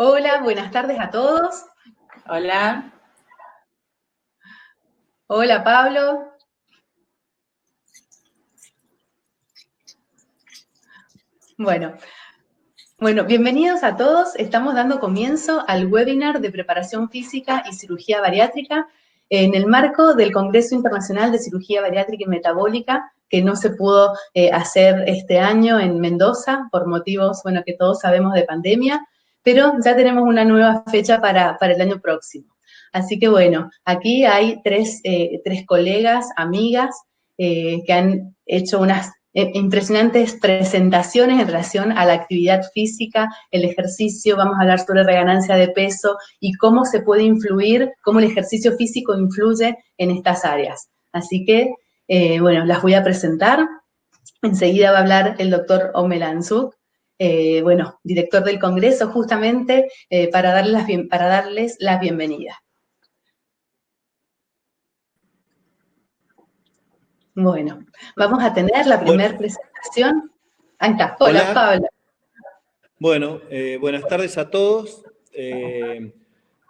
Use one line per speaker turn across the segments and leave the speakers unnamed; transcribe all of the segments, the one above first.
Hola, buenas tardes a todos.
Hola.
Hola, Pablo. Bueno, bienvenidos a todos. Estamos dando comienzo al webinar de preparación física y cirugía bariátrica en el marco del Congreso Internacional de Cirugía Bariátrica y Metabólica, que no se pudo hacer este año en Mendoza por motivos, bueno, que todos sabemos de pandemia, pero ya tenemos una nueva fecha para el año próximo. Así que bueno, aquí hay tres colegas, amigas, que han hecho unas impresionantes presentaciones en relación a la actividad física, el ejercicio. Vamos a hablar sobre reganancia de peso y cómo se puede influir, cómo el ejercicio físico influye en estas áreas. Así que, bueno, las voy a presentar. Enseguida va a hablar el doctor Omelanzuk, bueno, director del Congreso, justamente para darles la bienvenida. Bueno, vamos a tener la primera presentación. Acá, hola, Pablo.
Bueno, buenas tardes a todos.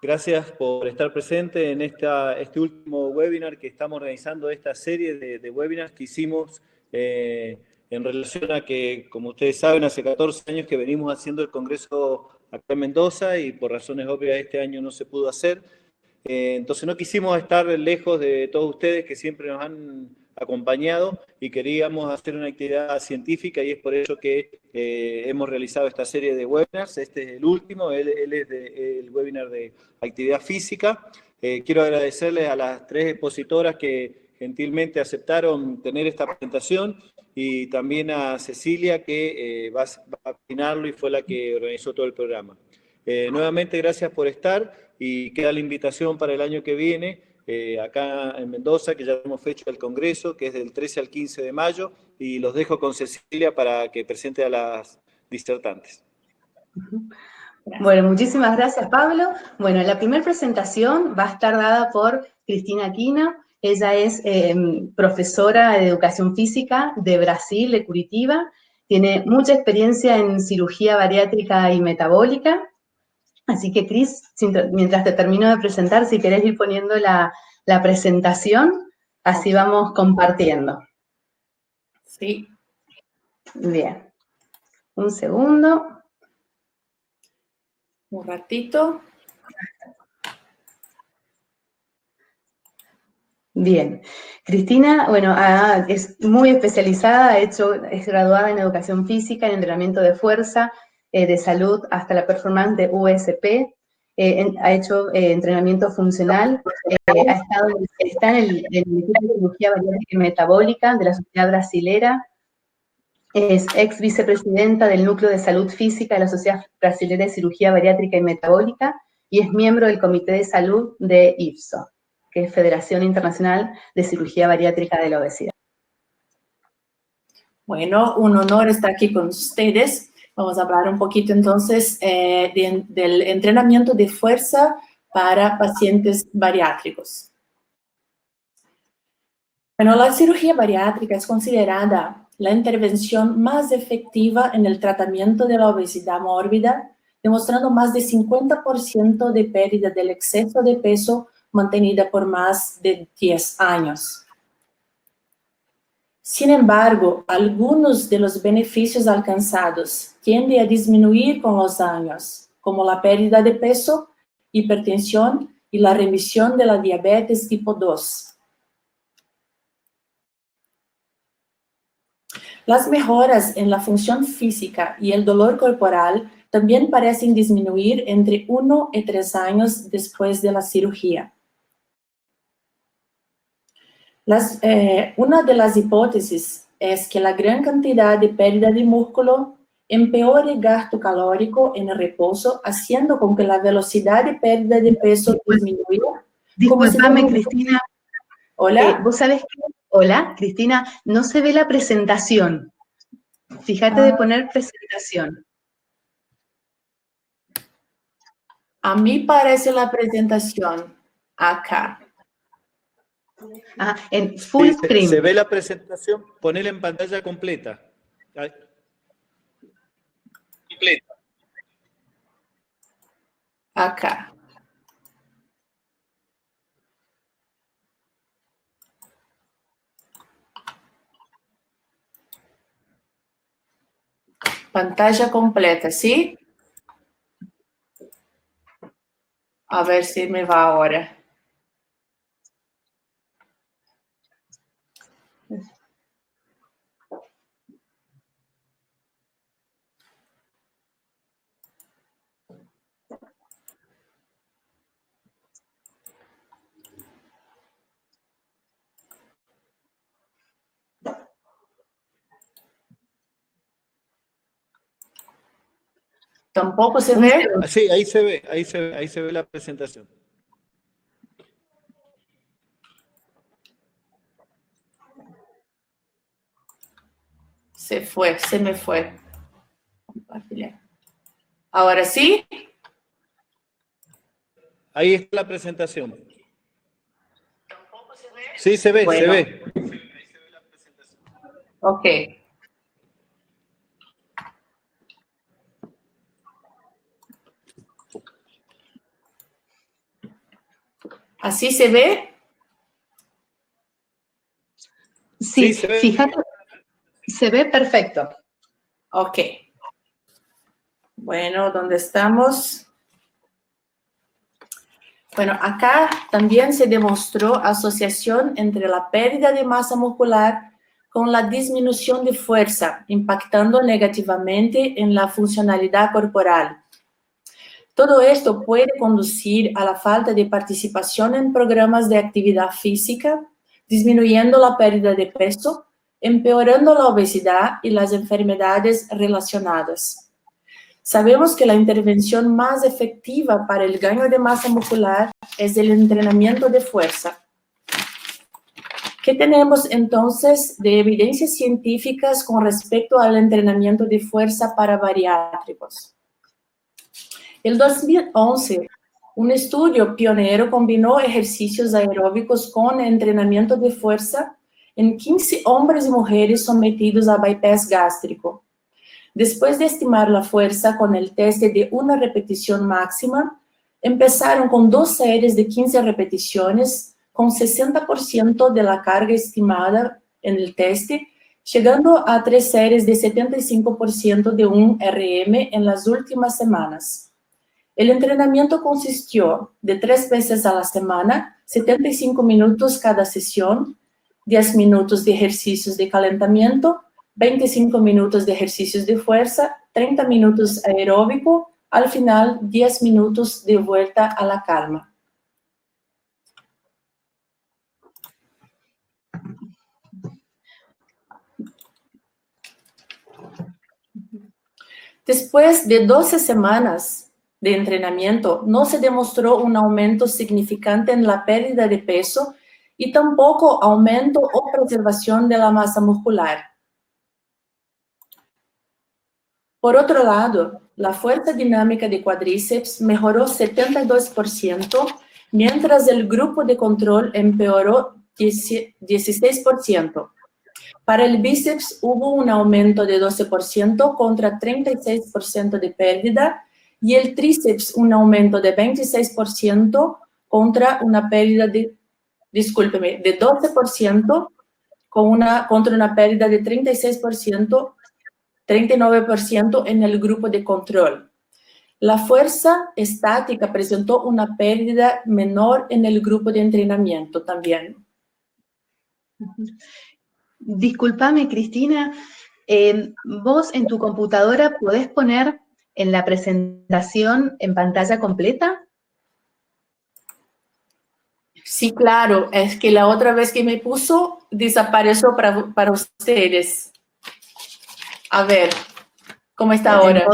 Gracias por estar presente en este último webinar que estamos organizando, esta serie de webinars que hicimos en relación a que, como ustedes saben, hace 14 años que venimos haciendo el Congreso acá en Mendoza y por razones obvias este año no se pudo hacer. Entonces no quisimos estar lejos de todos ustedes que siempre nos han acompañado y queríamos hacer una actividad científica y es por eso que hemos realizado esta serie de webinars. Este es el último, él es el webinar de actividad física. Quiero agradecerles a las tres expositoras que gentilmente aceptaron tener esta presentación y también a Cecilia que va a coordinarlo y fue la que organizó todo el programa. Nuevamente gracias por estar y queda la invitación para el año que viene acá en Mendoza, que ya hemos fecha del Congreso, que es del 13 al 15 de mayo, y los dejo con Cecilia para que presente a las disertantes.
Bueno, muchísimas gracias, Pablo. Bueno, la primera presentación va a estar dada por Cristina Aquino. Ella es profesora de Educación Física de Brasil, de Curitiba. Tiene mucha experiencia en cirugía bariátrica y metabólica. Así que, Cris, mientras te termino de presentar, si querés ir poniendo la presentación, así vamos compartiendo.
Sí.
Bien. Un segundo.
Un ratito.
Bien. Cristina, bueno, es muy especializada, es graduada en Educación Física, en entrenamiento de fuerza, de salud, hasta la performance de USP, ha hecho entrenamiento funcional, está en el equipo de cirugía bariátrica y metabólica de la Sociedad Brasilera, es ex vicepresidenta del Núcleo de Salud Física de la Sociedad Brasilera de Cirugía Bariátrica y Metabólica y es miembro del Comité de Salud de IFSO, que es Federación Internacional de Cirugía Bariátrica de la Obesidad.
Bueno, un honor estar aquí con ustedes. Vamos a hablar un poquito entonces del entrenamiento de fuerza para pacientes bariátricos. Bueno, la cirugía bariátrica es considerada la intervención más efectiva en el tratamiento de la obesidad mórbida, demostrando más de 50% de pérdida del exceso de peso mantenida por más de 10 años. Sin embargo, algunos de los beneficios alcanzados tienden a disminuir con los años, como la pérdida de peso, hipertensión y la remisión de la diabetes tipo 2. Las mejoras en la función física y el dolor corporal también parecen disminuir entre 1 y 3 años después de la cirugía. Una de las hipótesis es que la gran cantidad de pérdida de músculo empeore el gasto calórico en el reposo, haciendo con que la velocidad de pérdida de peso disminuya.
Disculpame, Cristina.
Hola.
¿Vos sabés qué? Hola, Cristina, no se ve la presentación. Fíjate de poner presentación.
A mí parece la presentación acá.
En full screen.
Se ve la presentación, ponela en pantalla completa.
acá. Pantalla completa, ¿sí? A ver si me va ahora. ¿Tampoco se ve?
Sí, ahí se ve, ahí se ve la presentación.
Se fue, se me fue. Compartilhar. ¿Ahora sí?
Ahí está la presentación. Sí, se ve,
Bueno.
se ve.
Ok. ¿Así se ve?
Sí,
se ve.
fíjate, se ve perfecto.
Ok. Bueno, ¿dónde estamos? Bueno, acá también se demostró asociación entre la pérdida de masa muscular con la disminución de fuerza, impactando negativamente en la funcionalidad corporal. Todo esto puede conducir a la falta de participación en programas de actividad física, disminuyendo la pérdida de peso, empeorando la obesidad y las enfermedades relacionadas. Sabemos que la intervención más efectiva para el gaño de masa muscular es el entrenamiento de fuerza. ¿Qué tenemos entonces de evidencias científicas con respecto al entrenamiento de fuerza para bariátricos? En 2011, un estudio pionero combinó ejercicios aeróbicos con entrenamiento de fuerza en 15 hombres y mujeres sometidos a bypass gástrico. Después de estimar la fuerza con el test de una repetición máxima, empezaron con 2 series de 15 repeticiones con 60% de la carga estimada en el test, llegando a 3 series de 75% de un RM en las últimas semanas. El entrenamiento consistió de 3 veces a la semana, 75 minutos cada sesión, 10 minutos de ejercicios de calentamiento, 25 minutos de ejercicios de fuerza, 30 minutos aeróbico, al final 10 minutos de vuelta a la calma. Después de 12 semanas de entrenamiento, no se demostró un aumento significante en la pérdida de peso y tampoco aumento o preservación de la masa muscular. Por otro lado, la fuerza dinámica de cuádriceps mejoró 72%, mientras el grupo de control empeoró 16%. Para el bíceps hubo un aumento de 12% contra 36% de pérdida y el tríceps un aumento de 26% contra una pérdida de, de 12% contra una pérdida de 36%, 39% en el grupo de control. La fuerza estática presentó una pérdida menor en el grupo de entrenamiento también.
Discúlpame, Cristina, ¿vos en tu computadora podés poner en la presentación en pantalla completa?
Sí, claro, es que la otra vez que me puso desapareció para ustedes. A ver, ¿cómo está ahora?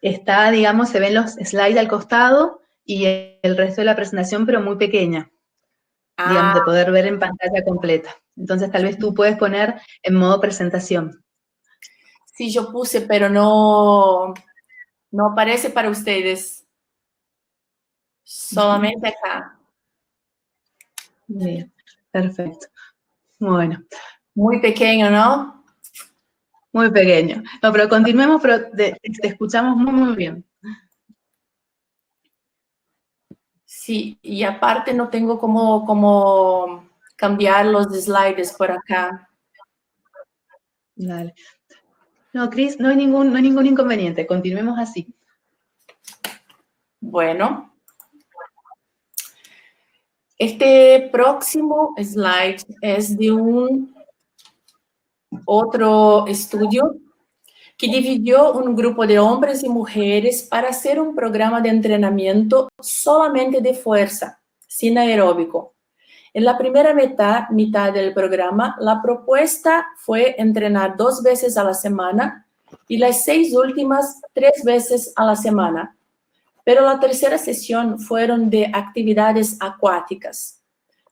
Está, digamos, se ven los slides al costado y el resto de la presentación, pero muy pequeña. Digamos, de poder ver en pantalla completa. Entonces, tal vez tú puedes poner en modo presentación.
Sí, yo puse, pero no aparece para ustedes. Solamente acá.
Bien, perfecto. Bueno.
Muy pequeño, ¿no?
Muy pequeño. No, pero continuemos, pero te escuchamos muy, muy bien.
Sí, y aparte no tengo cómo cambiar los slides por acá.
Dale. No, Cris, no hay ningún inconveniente. Continuemos así.
Bueno. Este próximo slide es de un otro estudio que dividió un grupo de hombres y mujeres para hacer un programa de entrenamiento solamente de fuerza, sin aeróbico. En la primera mitad del programa, la propuesta fue entrenar 2 veces a la semana y las 6 últimas 3 veces a la semana. Pero la tercera sesión fueron de actividades acuáticas.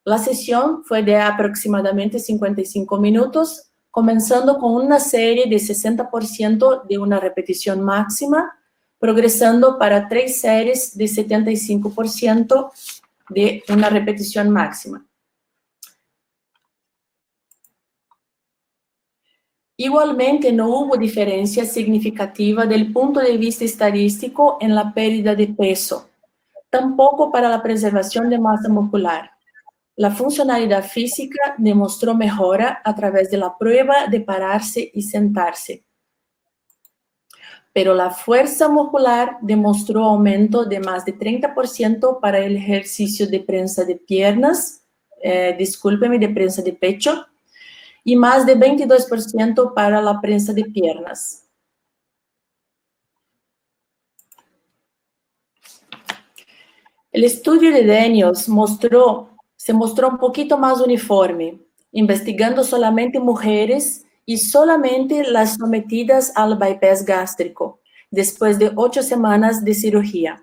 La sesión fue de aproximadamente 55 minutos, comenzando con una serie de 60% de una repetición máxima, progresando para 3 series de 75% de una repetición máxima. Igualmente, no hubo diferencia significativa del punto de vista estadístico en la pérdida de peso, tampoco para la preservación de masa muscular. La funcionalidad física demostró mejora a través de la prueba de pararse y sentarse. Pero la fuerza muscular demostró aumento de más de 30% para el ejercicio de prensa de piernas, de prensa de pecho, y más de 22% para la prensa de piernas. El estudio de Daniels se mostró un poquito más uniforme, investigando solamente mujeres y solamente las sometidas al bypass gástrico, después de 8 semanas de cirugía.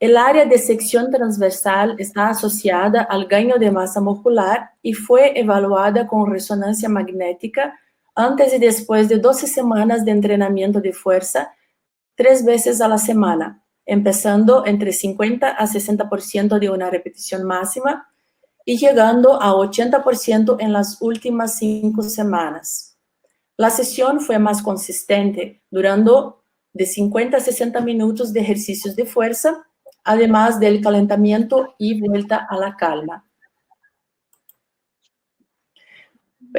El área de sección transversal está asociada al ganho de masa muscular y fue evaluada con resonancia magnética antes y después de 12 semanas de entrenamiento de fuerza, 3 veces a la semana, empezando entre 50 a 60% de una repetición máxima y llegando a 80% en las últimas 5 semanas. La sesión fue más consistente, durando de 50 a 60 minutos de ejercicios de fuerza, además del calentamiento y vuelta a la calma.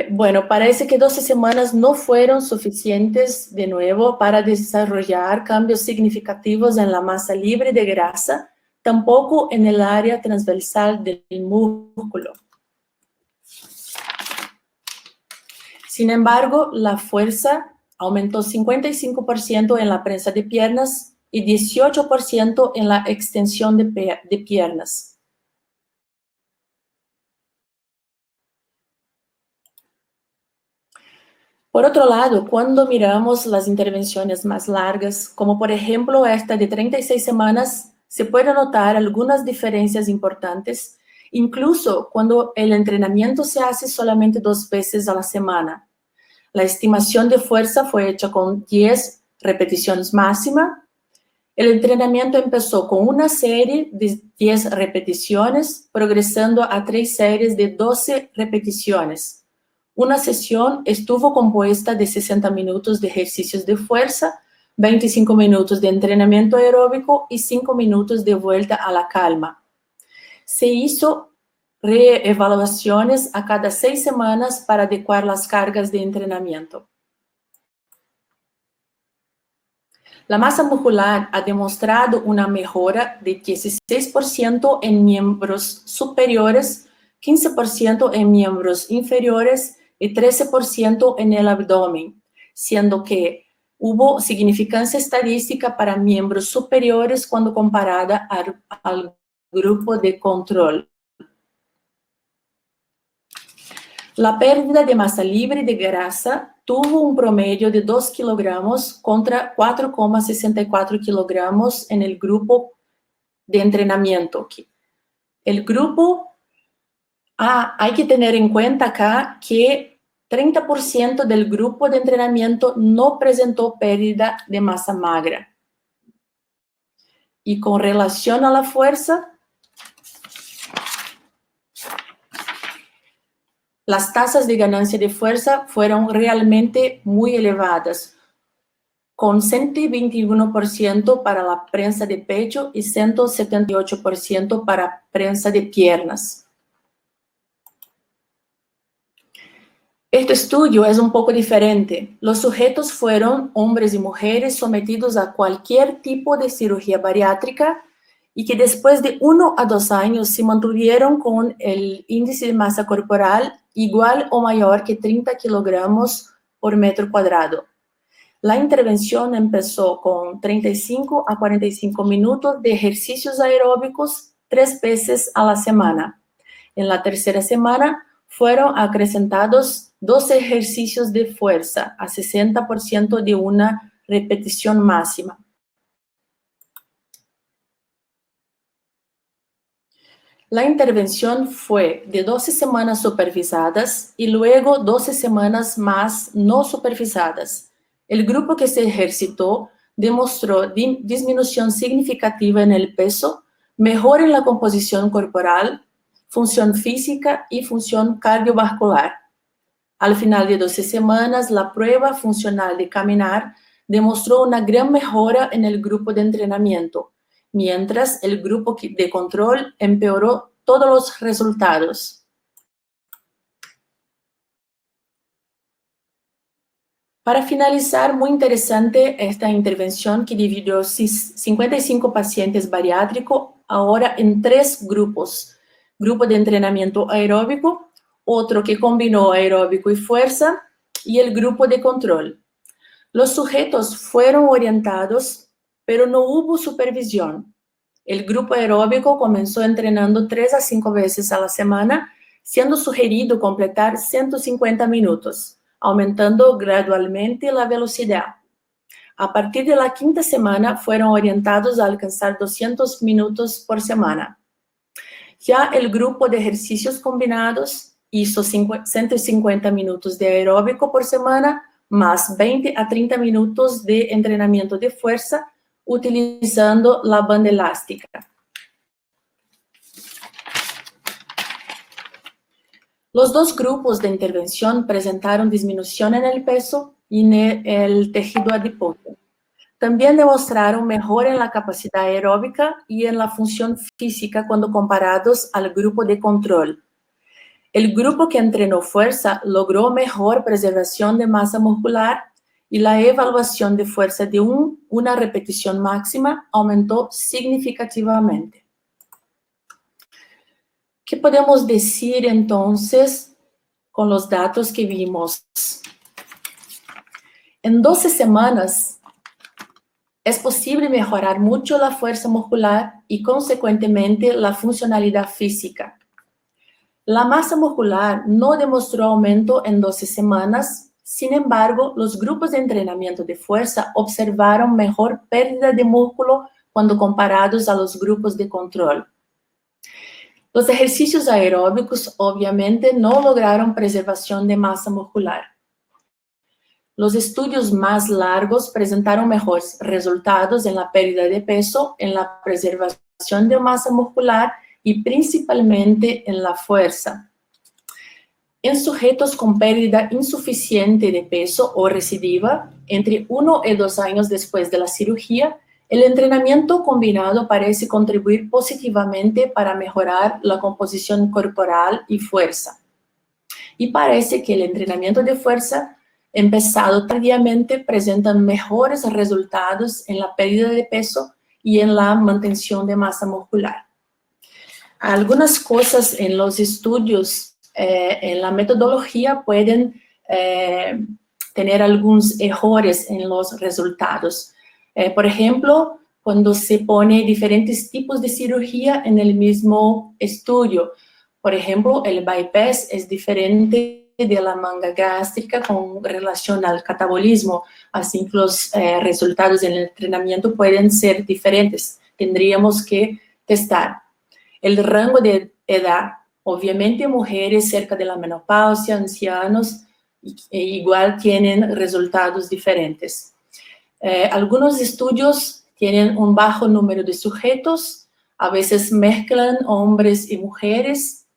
Bueno, parece que 12 semanas no fueron suficientes de nuevo para desarrollar cambios significativos en la masa libre de grasa, tampoco en el área transversal del músculo. Sin embargo, la fuerza aumentó 55% en la prensa de piernas y 18% en la extensión de piernas. Por otro lado, cuando miramos las intervenciones más largas, como por ejemplo esta de 36 semanas, se pueden notar algunas diferencias importantes, incluso cuando el entrenamiento se hace solamente 2 veces a la semana. La estimación de fuerza fue hecha con 10 repeticiones máxima. El entrenamiento empezó con una serie de 10 repeticiones, progresando a 3 series de 12 repeticiones. Una sesión estuvo compuesta de 60 minutos de ejercicios de fuerza, 25 minutos de entrenamiento aeróbico y 5 minutos de vuelta a la calma. Se hizo reevaluaciones a cada 6 semanas para adecuar las cargas de entrenamiento. La masa muscular ha demostrado una mejora de 16% en miembros superiores, 15% en miembros inferiores y 13% en el abdomen, siendo que hubo significancia estadística para miembros superiores cuando comparada al grupo de control. La pérdida de masa libre de grasa tuvo un promedio de 2 kilogramos contra 4,64 kilogramos en el grupo de entrenamiento. El grupo, hay que tener en cuenta acá que 30% del grupo de entrenamiento no presentó pérdida de masa magra. Y con relación a la fuerza, las tasas de ganancia de fuerza fueron realmente muy elevadas. con 121% para la prensa de pecho y 178% para prensa de piernas. Este estudio es un poco diferente. Los sujetos fueron hombres y mujeres sometidos a cualquier tipo de cirugía bariátrica y que después de 1 a 2 años se mantuvieron con el índice de masa corporal igual o mayor que 30 kilogramos por metro cuadrado. La intervención empezó con 35 a 45 minutos de ejercicios aeróbicos 3 veces a la semana. En la tercera semana fueron acrescentados 12 ejercicios de fuerza a 60% de una repetición máxima. La intervención fue de 12 semanas supervisadas y luego 12 semanas más no supervisadas. El grupo que se ejercitó demostró disminución significativa en el peso, mejora en la composición corporal, función física y función cardiovascular. Al final de 12 semanas, la prueba funcional de caminar demostró una gran mejora en el grupo de entrenamiento, mientras el grupo de control empeoró todos los resultados. Para finalizar, muy interesante esta intervención que dividió 55 pacientes bariátricos ahora en 3 grupos. Grupo de entrenamiento aeróbico, otro que combinó aeróbico y fuerza, y el grupo de control. Los sujetos fueron orientados, pero no hubo supervisión. El grupo aeróbico comenzó entrenando 3 a 5 veces a la semana, siendo sugerido completar 150 minutos, aumentando gradualmente la velocidad. A partir de la 5ª semana, fueron orientados a alcanzar 200 minutos por semana. Ya el grupo de ejercicios combinados hizo 150 minutos de aeróbico por semana, más 20 a 30 minutos de entrenamiento de fuerza, utilizando la banda elástica. Los 2 grupos de intervención presentaron disminución en el peso y en el tejido adiposo. También demostraron mejora en la capacidad aeróbica y en la función física cuando comparados al grupo de control. El grupo que entrenó fuerza logró mejor preservación de masa muscular y la evaluación de fuerza de una repetición máxima aumentó significativamente. ¿Qué podemos decir entonces con los datos que vimos? En 12 semanas es posible mejorar mucho la fuerza muscular y consecuentemente la funcionalidad física. La masa muscular no demostró aumento en 12 semanas. Sin embargo, los grupos de entrenamiento de fuerza observaron mejor pérdida de músculo cuando comparados a los grupos de control. Los ejercicios aeróbicos obviamente no lograron preservación de masa muscular. Los estudios más largos presentaron mejores resultados en la pérdida de peso, en la preservación de masa muscular y principalmente en la fuerza. En sujetos con pérdida insuficiente de peso o recidiva, entre 1 y 2 años después de la cirugía, el entrenamiento combinado parece contribuir positivamente para mejorar la composición corporal y fuerza. Y parece que el entrenamiento de fuerza empezado tardíamente presenta mejores resultados en la pérdida de peso y en la mantención de masa muscular. Algunas cosas en los estudios, en la metodología pueden tener algunos errores en los resultados. Por ejemplo, cuando se pone diferentes tipos de cirugía en el mismo estudio. Por ejemplo, el bypass es diferente de la manga gástrica con relación al catabolismo, así que los resultados en el entrenamiento pueden ser diferentes. Tendríamos que testar. El rango de edad, obviamente mujeres cerca de la menopausia, ancianos, igual tienen resultados diferentes. Algunos estudios tienen un bajo número de sujetos, a veces mezclan hombres y mujeres,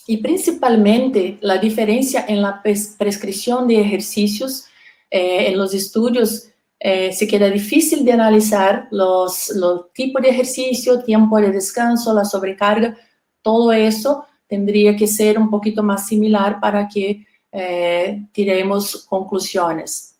y principalmente la diferencia en la prescripción de ejercicios en los estudios se queda difícil de analizar los tipos de ejercicio, tiempo de descanso, la sobrecarga, todo eso tendría que ser un poquito más similar para que tiremos conclusiones.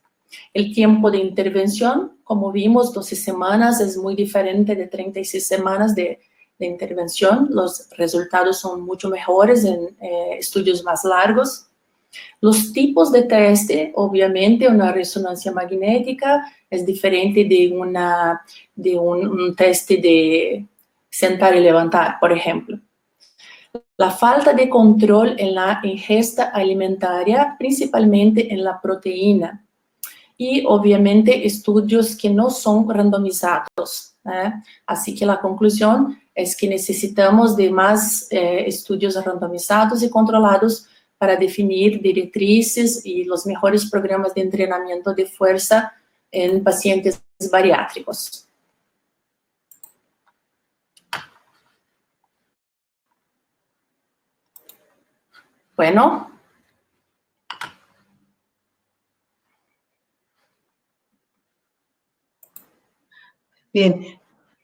El tiempo de intervención, como vimos, 12 semanas es muy diferente de 36 semanas de intervención. Los resultados son mucho mejores en estudios más largos. Los tipos de teste, obviamente, una resonancia magnética es diferente de un teste de sentar y levantar, por ejemplo. La falta de control en la ingesta alimentaria, principalmente en la proteína. Y, obviamente, estudios que no son randomizados. Así que la conclusión es que necesitamos de más estudios randomizados y controlados para definir directrices y los mejores programas de entrenamiento de fuerza en pacientes bariátricos. Bueno.
Bien.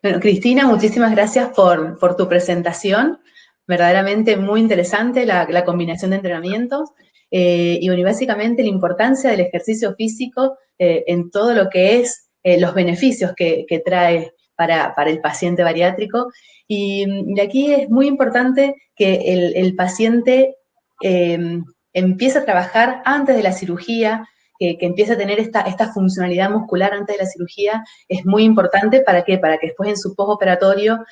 Bueno, Cristina, muchísimas gracias por tu presentación. Verdaderamente muy interesante la combinación de entrenamientos. Y bueno, básicamente la importancia del ejercicio físico en todo lo que es los beneficios que trae para el paciente bariátrico. Y aquí es muy importante que el paciente empiece a trabajar antes de la cirugía, que empiece a tener esta funcionalidad muscular antes de la cirugía, es muy importante. ¿Para qué? Para que después en su postoperatorio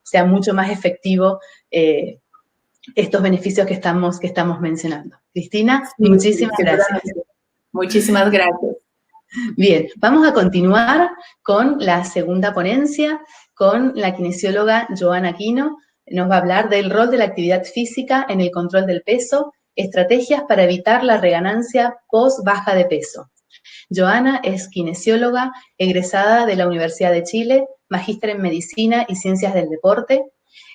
sea mucho más efectivo estos beneficios que estamos mencionando. Cristina, sí, muchísimas gracias.
Muchísimas gracias.
Bien, vamos a continuar con la segunda ponencia, con la kinesióloga Joana Aquino. Nos va a hablar del rol de la actividad física en el control del peso, estrategias para evitar la reganancia post-baja de peso. Joana es kinesióloga, egresada de la Universidad de Chile, magíster en Medicina y Ciencias del Deporte,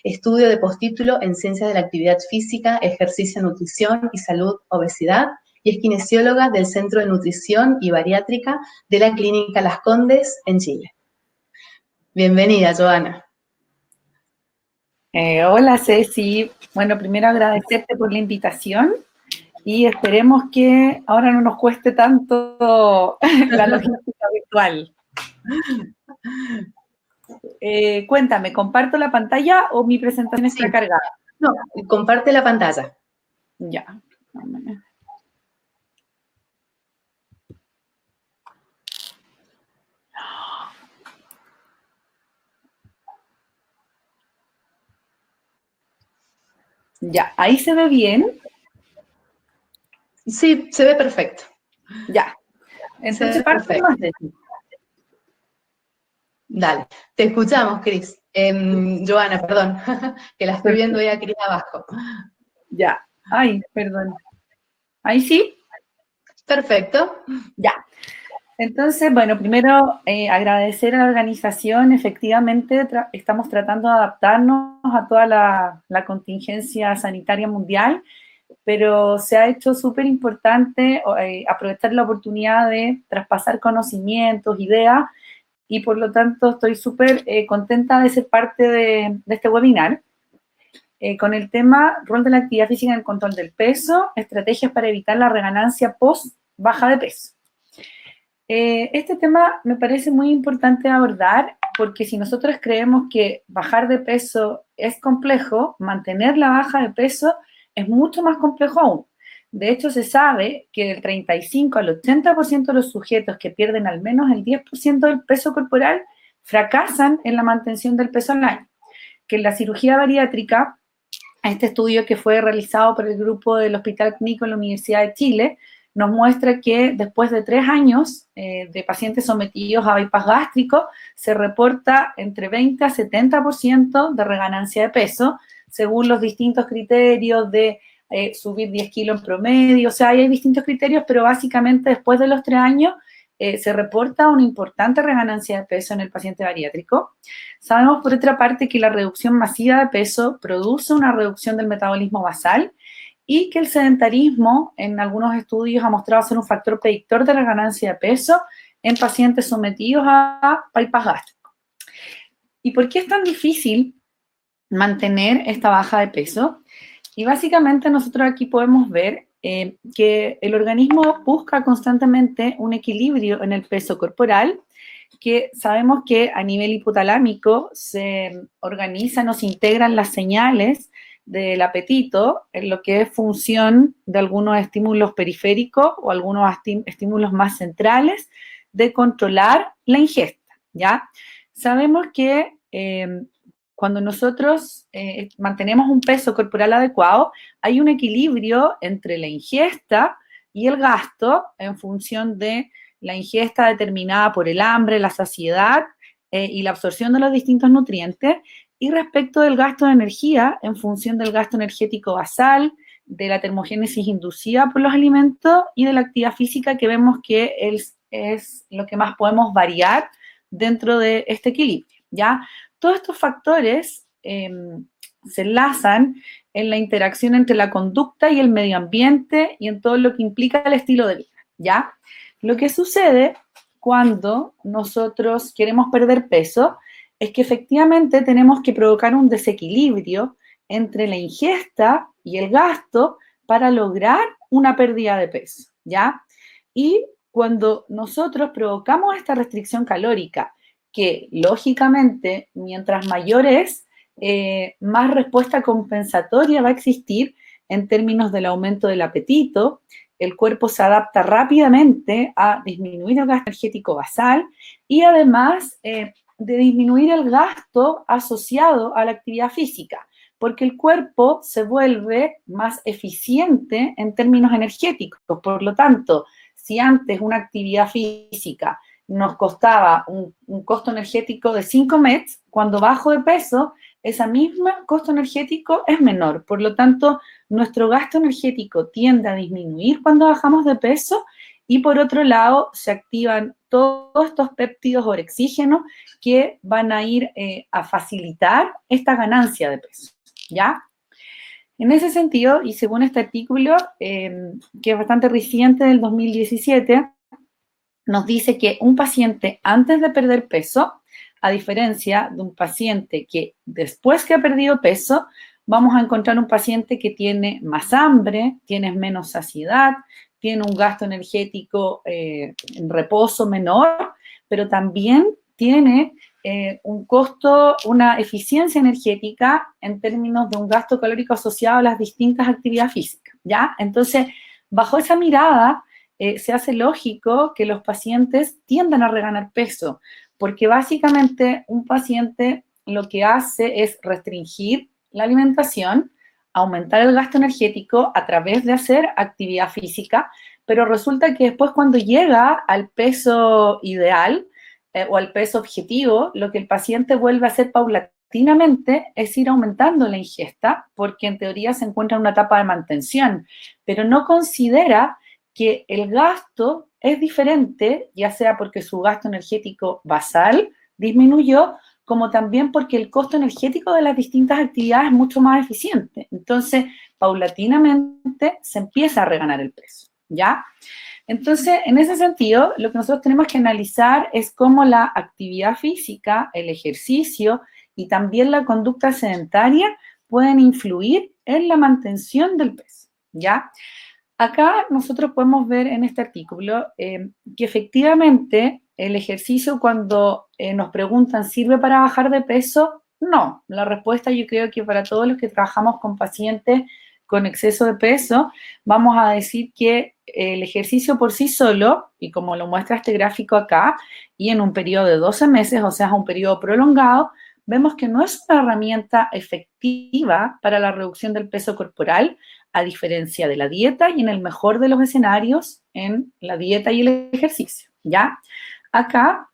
estudio de postítulo en Ciencias de la Actividad Física, Ejercicio, Nutrición y Salud, Obesidad, y es kinesióloga del Centro de Nutrición y Bariátrica de la Clínica Las Condes en Chile. Bienvenida, Joana.
Hola, Ceci. Bueno, primero agradecerte por la invitación y esperemos que ahora no nos cueste tanto la logística virtual. Cuéntame, ¿comparto la pantalla o mi presentación está cargada?
No, comparte la pantalla.
Ya. Ya, ¿ahí se ve bien?
Sí, se ve perfecto.
Ya. Entonces, parte más de ti.
Dale, te escuchamos, Cris. Joana, perdón, que la estoy viendo ahí a Cris abajo.
Ya, ay, perdón. ¿Ahí sí?
Perfecto.
Ya. Entonces, bueno, primero agradecer a la organización. Efectivamente, estamos tratando de adaptarnos a toda la contingencia sanitaria mundial, pero se ha hecho súper importante aprovechar la oportunidad de traspasar conocimientos, ideas, y por lo tanto estoy súper contenta de ser parte de este webinar con el tema rol de la actividad física en el control del peso, estrategias para evitar la reganancia post baja de peso. Este tema me parece muy importante abordar porque si nosotros creemos que bajar de peso es complejo, mantener la baja de peso es mucho más complejo aún. De hecho, se sabe que del 35 al 80% de los sujetos que pierden al menos el 10% del peso corporal fracasan en la mantención del peso al año. Que en la cirugía bariátrica, este estudio que fue realizado por el grupo del Hospital Clínico en la Universidad de Chile, nos muestra que después de 3 años de pacientes sometidos a bypass gástrico, se reporta entre 20 a 70% de reganancia de peso, según los distintos criterios de subir 10 kilos en promedio. O sea, hay distintos criterios, pero básicamente después de los 3 años se reporta una importante reganancia de peso en el paciente bariátrico. Sabemos, por otra parte, que la reducción masiva de peso produce una reducción del metabolismo basal y que el sedentarismo, en algunos estudios, ha mostrado ser un factor predictor de la ganancia de peso en pacientes sometidos a bypass gástrico. ¿Y por qué es tan difícil mantener esta baja de peso? Y básicamente nosotros aquí podemos ver que el organismo busca constantemente un equilibrio en el peso corporal, que sabemos que a nivel hipotalámico se organizan o se integran las señales del apetito en lo que es función de algunos estímulos periféricos o algunos estímulos más centrales de controlar la ingesta, ¿ya? Sabemos que cuando nosotros mantenemos un peso corporal adecuado, hay un equilibrio entre la ingesta y el gasto en función de la ingesta determinada por el hambre, la saciedad y la absorción de los distintos nutrientes, y respecto del gasto de energía en función del gasto energético basal, de la termogénesis inducida por los alimentos y de la actividad física, que vemos que es lo que más podemos variar dentro de este equilibrio, ¿ya? Todos estos factores se enlazan en la interacción entre la conducta y el medio ambiente y en todo lo que implica el estilo de vida, ¿ya? Lo que sucede cuando nosotros queremos perder peso es que efectivamente tenemos que provocar un desequilibrio entre la ingesta y el gasto para lograr una pérdida de peso, ¿ya? Y cuando nosotros provocamos esta restricción calórica, que lógicamente mientras mayor es, más respuesta compensatoria va a existir en términos del aumento del apetito, el cuerpo se adapta rápidamente a disminuir el gasto energético basal y además de disminuir el gasto asociado a la actividad física, porque el cuerpo se vuelve más eficiente en términos energéticos. Por lo tanto, si antes una actividad física nos costaba un costo energético de 5 METs, cuando bajo de peso, ese mismo costo energético es menor. Por lo tanto, nuestro gasto energético tiende a disminuir cuando bajamos de peso y por otro lado se activan todos estos péptidos orexígenos que van a ir a facilitar esta ganancia de peso, ¿ya? En ese sentido, y según este artículo, que es bastante reciente del 2017, nos dice que un paciente antes de perder peso, a diferencia de un paciente que después que ha perdido peso, vamos a encontrar un paciente que tiene más hambre, tiene menos saciedad, tiene un gasto energético en reposo menor, pero también tiene un costo, una eficiencia energética en términos de un gasto calórico asociado a las distintas actividades físicas, ¿ya? Entonces, bajo esa mirada, se hace lógico que los pacientes tiendan a reganar peso, porque básicamente un paciente lo que hace es restringir la alimentación, aumentar el gasto energético a través de hacer actividad física, pero resulta que después cuando llega al peso ideal o al peso objetivo, lo que el paciente vuelve a hacer paulatinamente es ir aumentando la ingesta, porque en teoría se encuentra en una etapa de mantención, pero no considera que el gasto es diferente, ya sea porque su gasto energético basal disminuyó, como también porque el costo energético de las distintas actividades es mucho más eficiente. Entonces, paulatinamente se empieza a reganar el peso, ¿ya? Entonces, en ese sentido, lo que nosotros tenemos que analizar es cómo la actividad física, el ejercicio y también la conducta sedentaria pueden influir en la mantención del peso, ¿ya? Acá nosotros podemos ver en este artículo que efectivamente el ejercicio cuando nos preguntan ¿sirve para bajar de peso? No, la respuesta yo creo que para todos los que trabajamos con pacientes con exceso de peso, vamos a decir que el ejercicio por sí solo, y como lo muestra este gráfico acá, y en un periodo de 12 meses, o sea, es un periodo prolongado, vemos que no es una herramienta efectiva para la reducción del peso corporal, a diferencia de la dieta y en el mejor de los escenarios, en la dieta y el ejercicio, ¿ya? Acá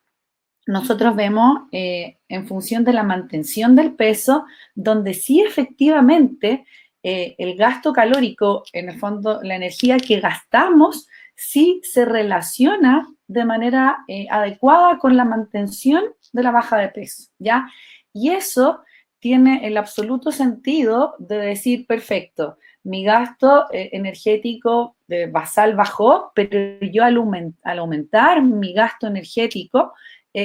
nosotros vemos en función de la mantención del peso, donde sí efectivamente el gasto calórico, en el fondo la energía que gastamos, sí se relaciona de manera adecuada con la mantención de la baja de peso, ¿ya? Y eso tiene el absoluto sentido de decir, perfecto, mi gasto energético basal bajó, pero yo al aumentar mi gasto energético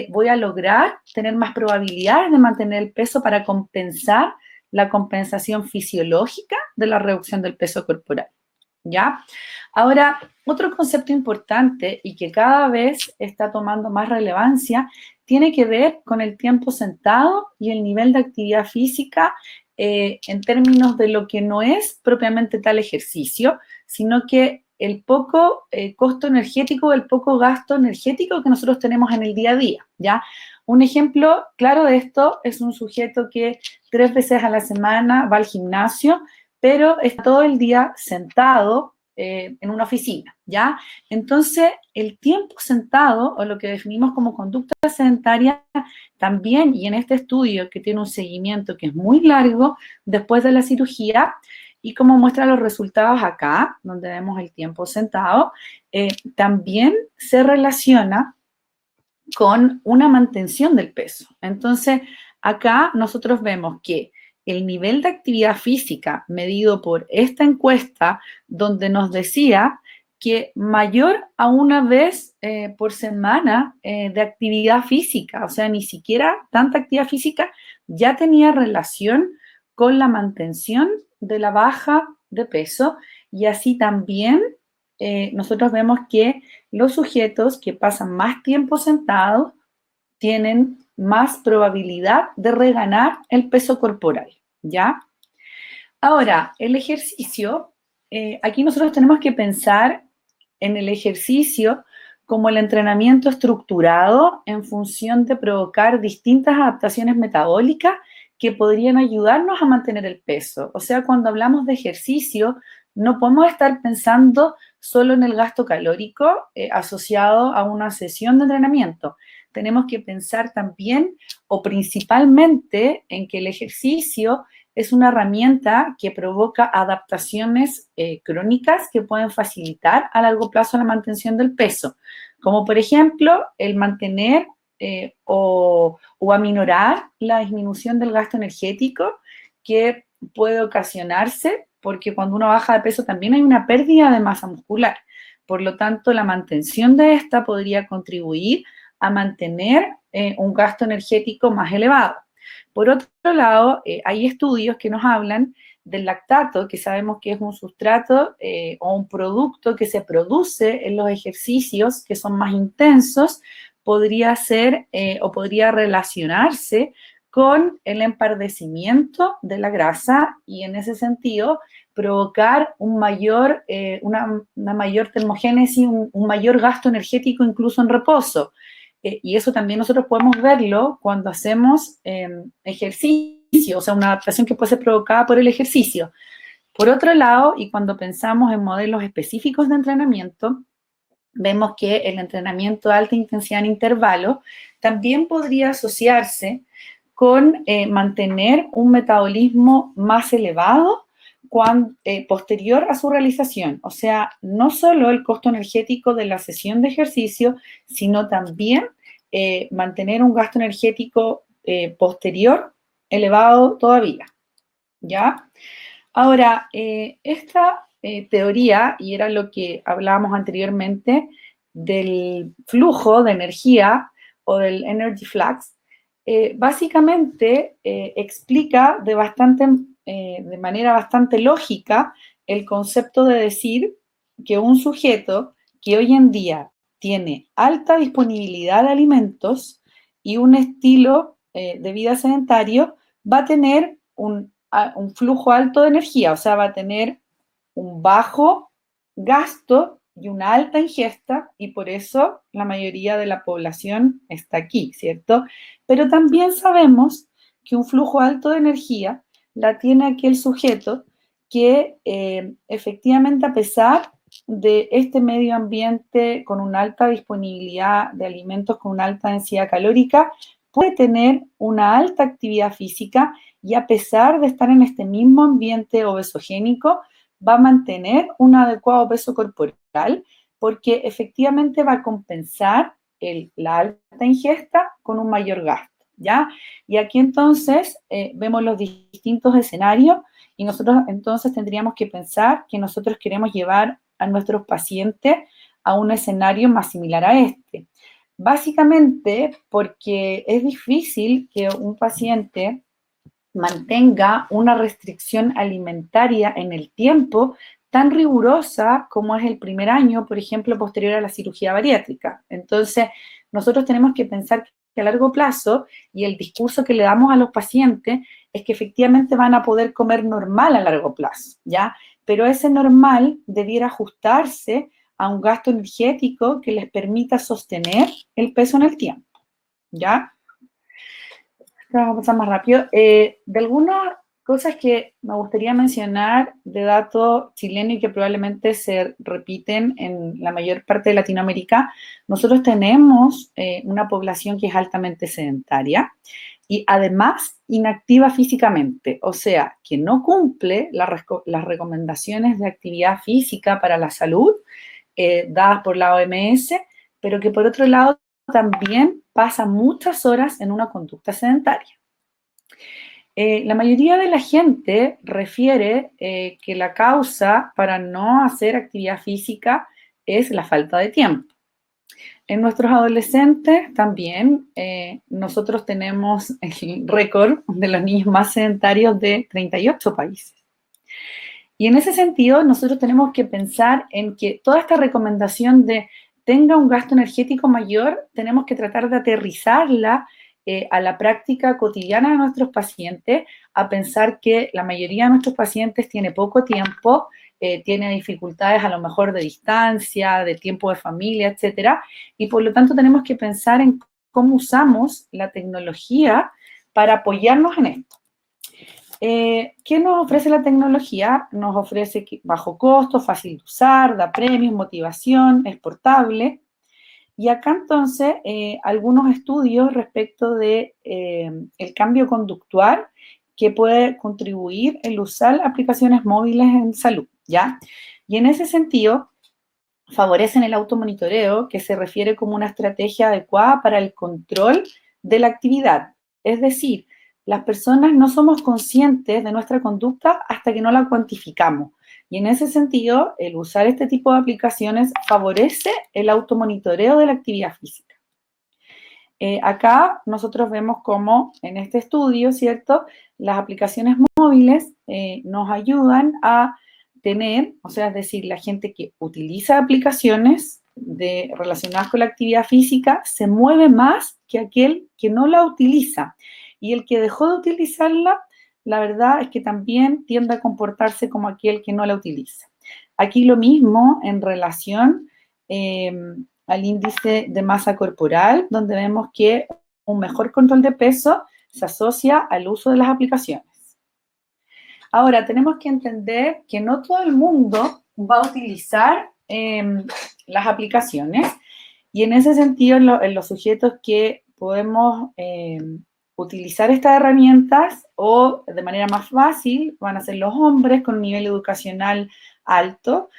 voy a lograr tener más probabilidades de mantener el peso para compensar la compensación fisiológica de la reducción del peso corporal, ¿ya? Ahora, otro concepto importante y que cada vez está tomando más relevancia tiene que ver con el tiempo sentado y el nivel de actividad física en términos de lo que no es propiamente tal ejercicio, sino que el poco costo energético, el poco gasto energético que nosotros tenemos en el día a día, ¿ya? Un ejemplo claro de esto es un sujeto que 3 veces a la semana va al gimnasio, pero está todo el día sentado en una oficina, ¿ya? Entonces, el tiempo sentado, o lo que definimos como conducta sedentaria, también, y en este estudio que tiene un seguimiento que es muy largo después de la cirugía, y como muestra los resultados acá, donde vemos el tiempo sentado, también se relaciona con una mantención del peso. Entonces, acá nosotros vemos que el nivel de actividad física medido por esta encuesta, donde nos decía que mayor a una vez por semana de actividad física, o sea, ni siquiera tanta actividad física, ya tenía relación con la mantención de la baja de peso, y así también nosotros vemos que los sujetos que pasan más tiempo sentados tienen más probabilidad de reganar el peso corporal, ¿ya? Ahora, el ejercicio, aquí nosotros tenemos que pensar en el ejercicio como el entrenamiento estructurado en función de provocar distintas adaptaciones metabólicas que podrían ayudarnos a mantener el peso. O sea, cuando hablamos de ejercicio, no podemos estar pensando solo en el gasto calórico asociado a una sesión de entrenamiento. Tenemos que pensar también o principalmente en que el ejercicio es una herramienta que provoca adaptaciones crónicas que pueden facilitar a largo plazo la mantención del peso, como por ejemplo el mantener o aminorar la disminución del gasto energético que puede ocasionarse porque cuando uno baja de peso también hay una pérdida de masa muscular. Por lo tanto, la mantención de esta podría contribuir a mantener un gasto energético más elevado. Por otro lado, hay estudios que nos hablan del lactato, que sabemos que es un sustrato o un producto que se produce en los ejercicios que son más intensos, podría ser o podría relacionarse con el empardecimiento de la grasa y en ese sentido provocar una mayor termogénesis, un mayor gasto energético incluso en reposo. Y eso también nosotros podemos verlo cuando hacemos ejercicio, o sea, una adaptación que puede ser provocada por el ejercicio. Por otro lado, y cuando pensamos en modelos específicos de entrenamiento, vemos que el entrenamiento de alta intensidad en intervalo también podría asociarse con mantener un metabolismo más elevado posterior a su realización. O sea, no solo el costo energético de la sesión de ejercicio, sino también mantener un gasto energético posterior elevado todavía, ¿ya? Ahora, esta teoría, y era lo que hablábamos anteriormente, del flujo de energía o del energy flux, básicamente explica de manera bastante lógica el concepto de decir que un sujeto que hoy en día tiene alta disponibilidad de alimentos y un estilo de vida sedentario va a tener un flujo alto de energía, o sea, va a tener un bajo gasto y una alta ingesta, y por eso la mayoría de la población está aquí, ¿cierto? Pero también sabemos que un flujo alto de energía la tiene aquel sujeto que efectivamente, a pesar de este medio ambiente con una alta disponibilidad de alimentos con una alta densidad calórica, puede tener una alta actividad física y a pesar de estar en este mismo ambiente obesogénico, va a mantener un adecuado peso corporal porque efectivamente va a compensar la alta ingesta con un mayor gasto, ¿ya? Y aquí entonces vemos los distintos escenarios y nosotros entonces tendríamos que pensar que nosotros queremos llevar a nuestros pacientes a un escenario más similar a este. Básicamente porque es difícil que un paciente mantenga una restricción alimentaria en el tiempo tan rigurosa como es el primer año, por ejemplo, posterior a la cirugía bariátrica. Entonces, nosotros tenemos que pensar que a largo plazo, y el discurso que le damos a los pacientes es que efectivamente van a poder comer normal a largo plazo, ¿ya? Pero ese normal debiera ajustarse a un gasto energético que les permita sostener el peso en el tiempo, ¿ya? Vamos a pasar más rápido. De algunas cosas que me gustaría mencionar de datos chilenos y que probablemente se repiten en la mayor parte de Latinoamérica, nosotros tenemos una población que es altamente sedentaria y además inactiva físicamente, o sea, que no cumple las recomendaciones de actividad física para la salud dadas por la OMS, pero que por otro lado también pasa muchas horas en una conducta sedentaria. La mayoría de la gente refiere que la causa para no hacer actividad física es la falta de tiempo. En nuestros adolescentes también, nosotros tenemos el récord de los niños más sedentarios de 38 países. Y en ese sentido, nosotros tenemos que pensar en que toda esta recomendación de tenga un gasto energético mayor, tenemos que tratar de aterrizarla a la práctica cotidiana de nuestros pacientes, a pensar que la mayoría de nuestros pacientes tiene poco tiempo, tiene dificultades a lo mejor de distancia, de tiempo de familia, etcétera, y por lo tanto tenemos que pensar en cómo usamos la tecnología para apoyarnos en esto. ¿Qué nos ofrece la tecnología? Nos ofrece bajo costo, fácil de usar, da premios, motivación, es portable. Y acá entonces algunos estudios respecto de el cambio conductual que puede contribuir el usar aplicaciones móviles en salud, ¿ya? Y en ese sentido, favorecen el automonitoreo, que se refiere como una estrategia adecuada para el control de la actividad. Es decir, las personas no somos conscientes de nuestra conducta hasta que no la cuantificamos. Y en ese sentido, el usar este tipo de aplicaciones favorece el automonitoreo de la actividad física. Acá nosotros vemos cómo en este estudio, ¿cierto? Las aplicaciones móviles nos ayudan a tener, o sea, es decir, la gente que utiliza aplicaciones relacionadas con la actividad física se mueve más que aquel que no la utiliza. Y el que dejó de utilizarla, la verdad es que también tiende a comportarse como aquel que no la utiliza. Aquí lo mismo en relación al índice de masa corporal, donde vemos que un mejor control de peso se asocia al uso de las aplicaciones. Ahora, tenemos que entender que no todo el mundo va a utilizar las aplicaciones y en ese sentido, en los sujetos que podemos utilizar estas herramientas o de manera más fácil van a ser los hombres con un nivel educacional alto,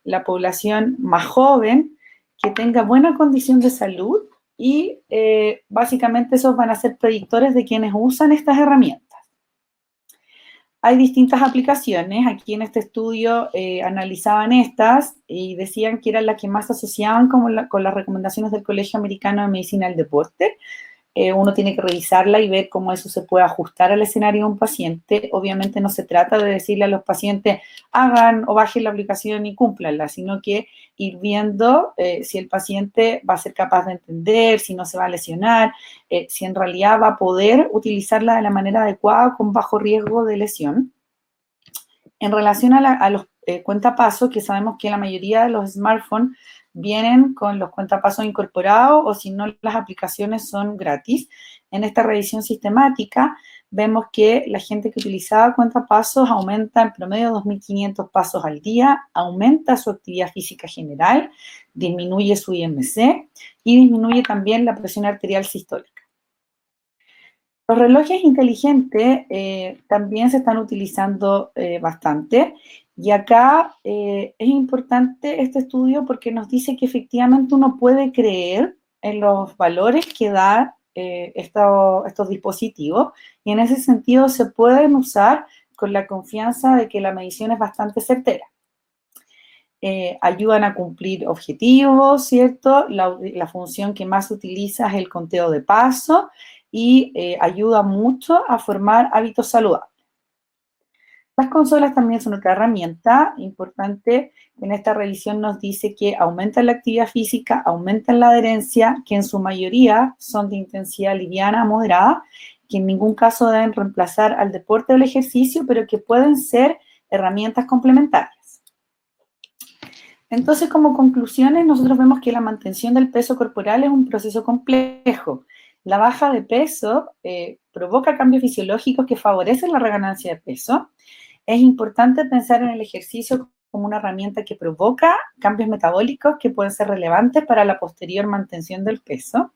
la población más joven que tenga buena condición de salud y básicamente esos van a ser predictores de quienes usan estas herramientas. Hay distintas aplicaciones, aquí en este estudio analizaban estas y decían que eran las que más se asociaban con las recomendaciones del Colegio Americano de Medicina del Deporte. Uno tiene que revisarla y ver cómo eso se puede ajustar al escenario de un paciente. Obviamente no se trata de decirle a los pacientes hagan o bajen la aplicación y cúmplanla, sino que ir viendo si el paciente va a ser capaz de entender, si no se va a lesionar, si en realidad va a poder utilizarla de la manera adecuada con bajo riesgo de lesión. En relación a los cuentapasos, que sabemos que la mayoría de los smartphones vienen con los cuentapasos incorporados o si no las aplicaciones son gratis. En esta revisión sistemática vemos que la gente que utilizaba cuentapasos aumenta en promedio 2.500 pasos al día, aumenta su actividad física general, disminuye su IMC y disminuye también la presión arterial sistólica. Los relojes inteligentes también se están utilizando bastante. Y acá es importante este estudio porque nos dice que efectivamente uno puede creer en los valores que da estos dispositivos y en ese sentido se pueden usar con la confianza de que la medición es bastante certera. Ayudan a cumplir objetivos, ¿cierto? La función que más se utiliza es el conteo de paso y ayuda mucho a formar hábitos saludables. Las consolas también son otra herramienta importante. En esta revisión nos dice que aumentan la actividad física, aumentan la adherencia, que en su mayoría son de intensidad liviana a moderada, que en ningún caso deben reemplazar al deporte o el ejercicio, pero que pueden ser herramientas complementarias. Entonces, como conclusiones, nosotros vemos que la mantención del peso corporal es un proceso complejo. La baja de peso provoca cambios fisiológicos que favorecen la reganancia de peso. Es importante pensar en el ejercicio como una herramienta que provoca cambios metabólicos que pueden ser relevantes para la posterior mantención del peso.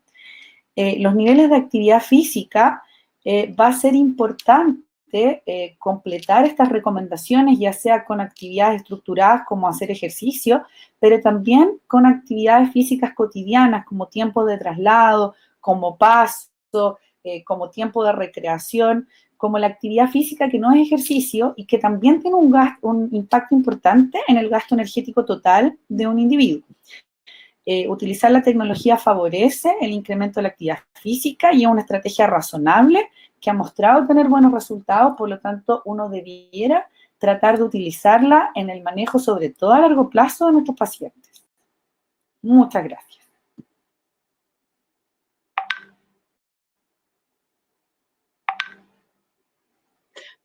Los niveles de actividad física va a ser importante completar estas recomendaciones, ya sea con actividades estructuradas como hacer ejercicio, pero también con actividades físicas cotidianas como tiempo de traslado, como paso, como tiempo de recreación, como la actividad física que no es ejercicio y que también tiene un impacto importante en el gasto energético total de un individuo. Utilizar la tecnología favorece el incremento de la actividad física y es una estrategia razonable que ha mostrado tener buenos resultados, por lo tanto, uno debiera tratar de utilizarla en el manejo, sobre todo a largo plazo, de nuestros pacientes. Muchas gracias.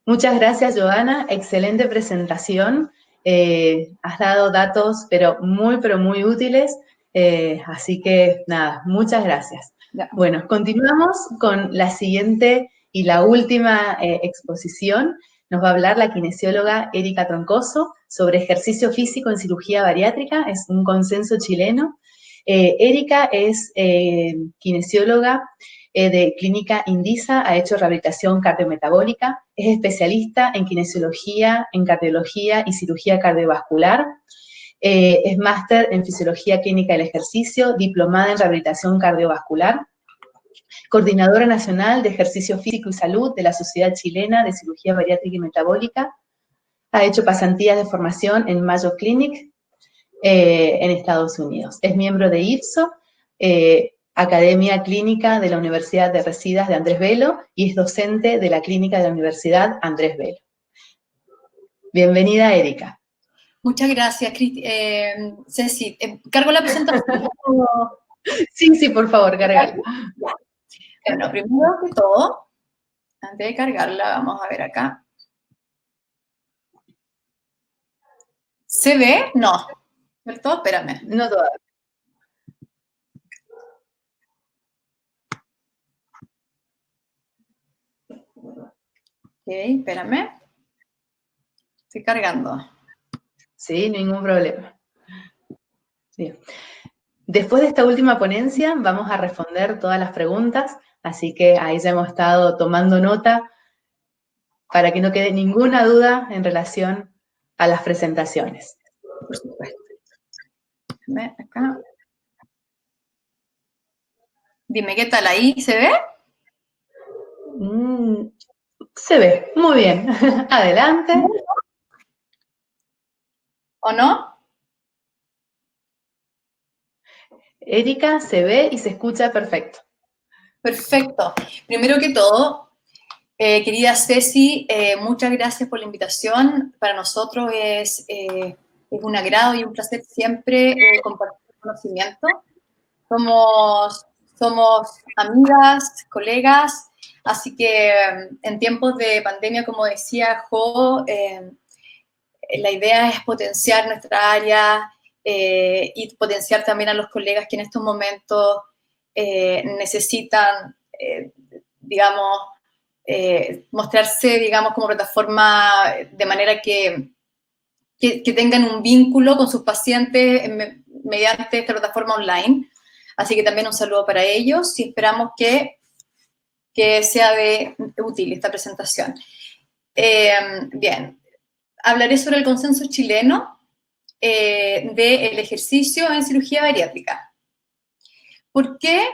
Muchas gracias, Joana. Excelente presentación. Has dado datos, pero muy útiles. Así que, nada, muchas gracias.
Ya.
Bueno, continuamos con la siguiente y la última exposición. Nos va a hablar la kinesióloga Erika Troncoso sobre ejercicio físico en cirugía bariátrica. Es un consenso chileno. Erika es kinesióloga de Clínica Indisa, ha hecho rehabilitación cardiometabólica, es especialista en kinesiología, en cardiología y cirugía cardiovascular, es máster en fisiología clínica del ejercicio, diplomada en rehabilitación cardiovascular, coordinadora nacional de ejercicio físico y salud de la Sociedad Chilena de Cirugía Bariátrica y Metabólica, ha hecho pasantías de formación en Mayo Clinic en Estados Unidos, es miembro de IFSO, Academia Clínica de la Universidad de Residas de Andrés Bello y es docente de la Clínica de la Universidad Andrés Bello. Bienvenida, Erika.
Muchas gracias, Ceci. ¿Cargo la presentación?
Sí, por favor, cargala.
Bueno, primero que todo, antes de cargarla, vamos a ver acá. ¿Se ve? No. ¿Cierto? Espérame.
No todavía.
Ok, espérame. Estoy cargando.
Sí, ningún problema. Bien. Después de esta última ponencia vamos a responder todas las preguntas, así que ahí ya hemos estado tomando nota para que no quede ninguna duda en relación a las presentaciones.
Por supuesto. Déjame acá. Dime, ¿qué tal ahí? ¿Se ve?
Se ve, muy bien. Adelante.
¿O no?
Erika, se ve y se escucha perfecto.
Perfecto. Primero que todo, querida Ceci, muchas gracias por la invitación. Para nosotros es un agrado y un placer siempre compartir conocimiento. Somos amigas, colegas, así que en tiempos de pandemia, como decía Jo, la idea es potenciar nuestra área y potenciar también a los colegas que en estos momentos necesitan, digamos, mostrarse, digamos, como plataforma de manera que tengan un vínculo con sus pacientes mediante esta plataforma online. Así que también un saludo para ellos y esperamos que sea útil esta presentación. Bien, hablaré sobre el consenso chileno del ejercicio en cirugía bariátrica. ¿Por qué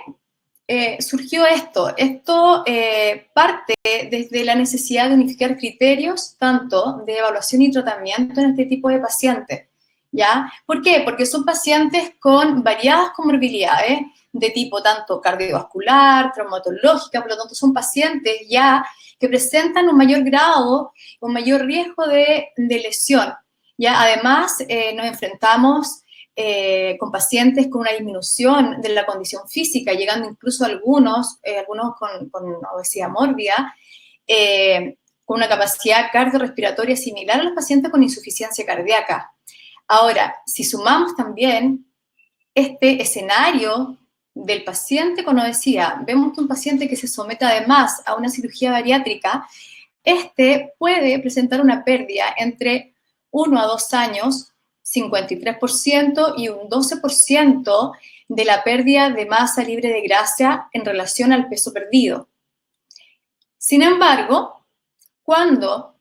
surgió esto. Esto parte desde la necesidad de unificar criterios tanto de evaluación y tratamiento en este tipo de pacientes, ¿ya? ¿Por qué? Porque son pacientes con variadas comorbilidades de tipo tanto cardiovascular, traumatológica, por lo tanto son pacientes ya que presentan un mayor grado, un mayor riesgo de lesión, ¿ya? Además, nos enfrentamos con pacientes con una disminución de la condición física, llegando incluso algunos con obesidad mórbida, con una capacidad cardiorrespiratoria similar a los pacientes con insuficiencia cardíaca. Ahora, si sumamos también este escenario del paciente con obesidad, vemos que un paciente que se somete además a una cirugía bariátrica, puede presentar una pérdida entre 1 a 2 años, 53% y un 12% de la pérdida de masa libre de grasa en relación al peso perdido. Sin embargo, cuando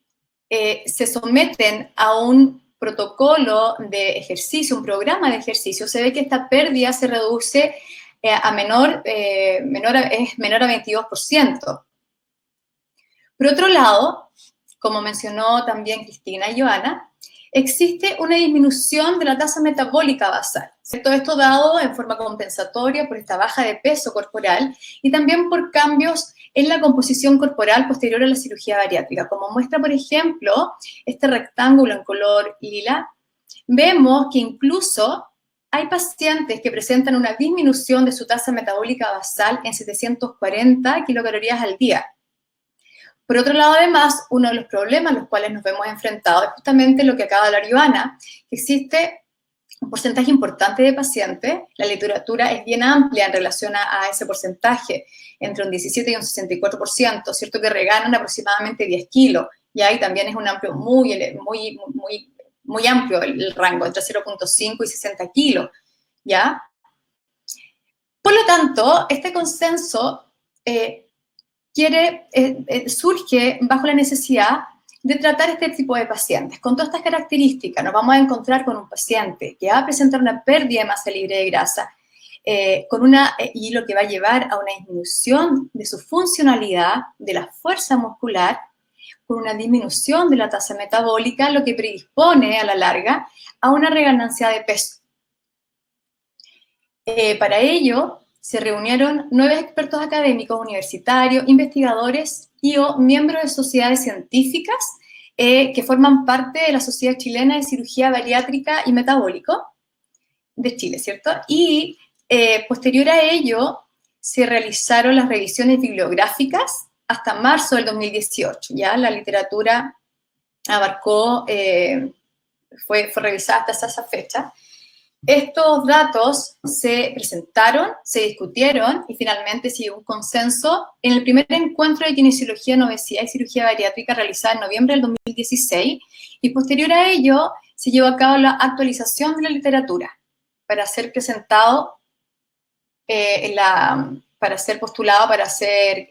se someten a un protocolo de ejercicio, un programa de ejercicio, se ve que esta pérdida se reduce a menor a 22%. Por otro lado, como mencionó también Cristina y Joana, existe una disminución de la tasa metabólica basal. Todo esto dado en forma compensatoria por esta baja de peso corporal y también por cambios en la composición corporal posterior a la cirugía bariátrica. Como muestra, por ejemplo, este rectángulo en color lila, vemos que incluso hay pacientes que presentan una disminución de su tasa metabólica basal en 740 kilocalorías al día. Por otro lado, además, uno de los problemas a los cuales nos vemos enfrentados es justamente lo que acaba de hablar Joana, que existe un porcentaje importante de pacientes, la literatura es bien amplia en relación a ese porcentaje, entre un 17 y un 64%, ¿cierto? Que reganan aproximadamente 10 kilos, ¿ya? Y también es un amplio, muy amplio el rango, entre 0.5 y 60 kilos, ¿ya? Por lo tanto, este consenso surge bajo la necesidad de tratar este tipo de pacientes. Con todas estas características nos vamos a encontrar con un paciente que va a presentar una pérdida de masa libre de grasa y lo que va a llevar a una disminución de su funcionalidad, de la fuerza muscular, con una disminución de la tasa metabólica, lo que predispone a la larga a una reganancia de peso. Para ello, se reunieron 9 expertos académicos, universitarios, investigadores y o miembros de sociedades científicas que forman parte de la Sociedad Chilena de Cirugía Bariátrica y Metabólico de Chile, ¿cierto? Y posterior a ello, se realizaron las revisiones bibliográficas hasta marzo del 2018, ¿ya? La literatura abarcó, fue revisada hasta esa fecha. Estos datos se presentaron, se discutieron y finalmente se llegó a un consenso en el primer encuentro de kinesiología en obesidad y cirugía bariátrica realizada en noviembre del 2016 y posterior a ello se llevó a cabo la actualización de la literatura para ser presentado, para ser postulado, para ser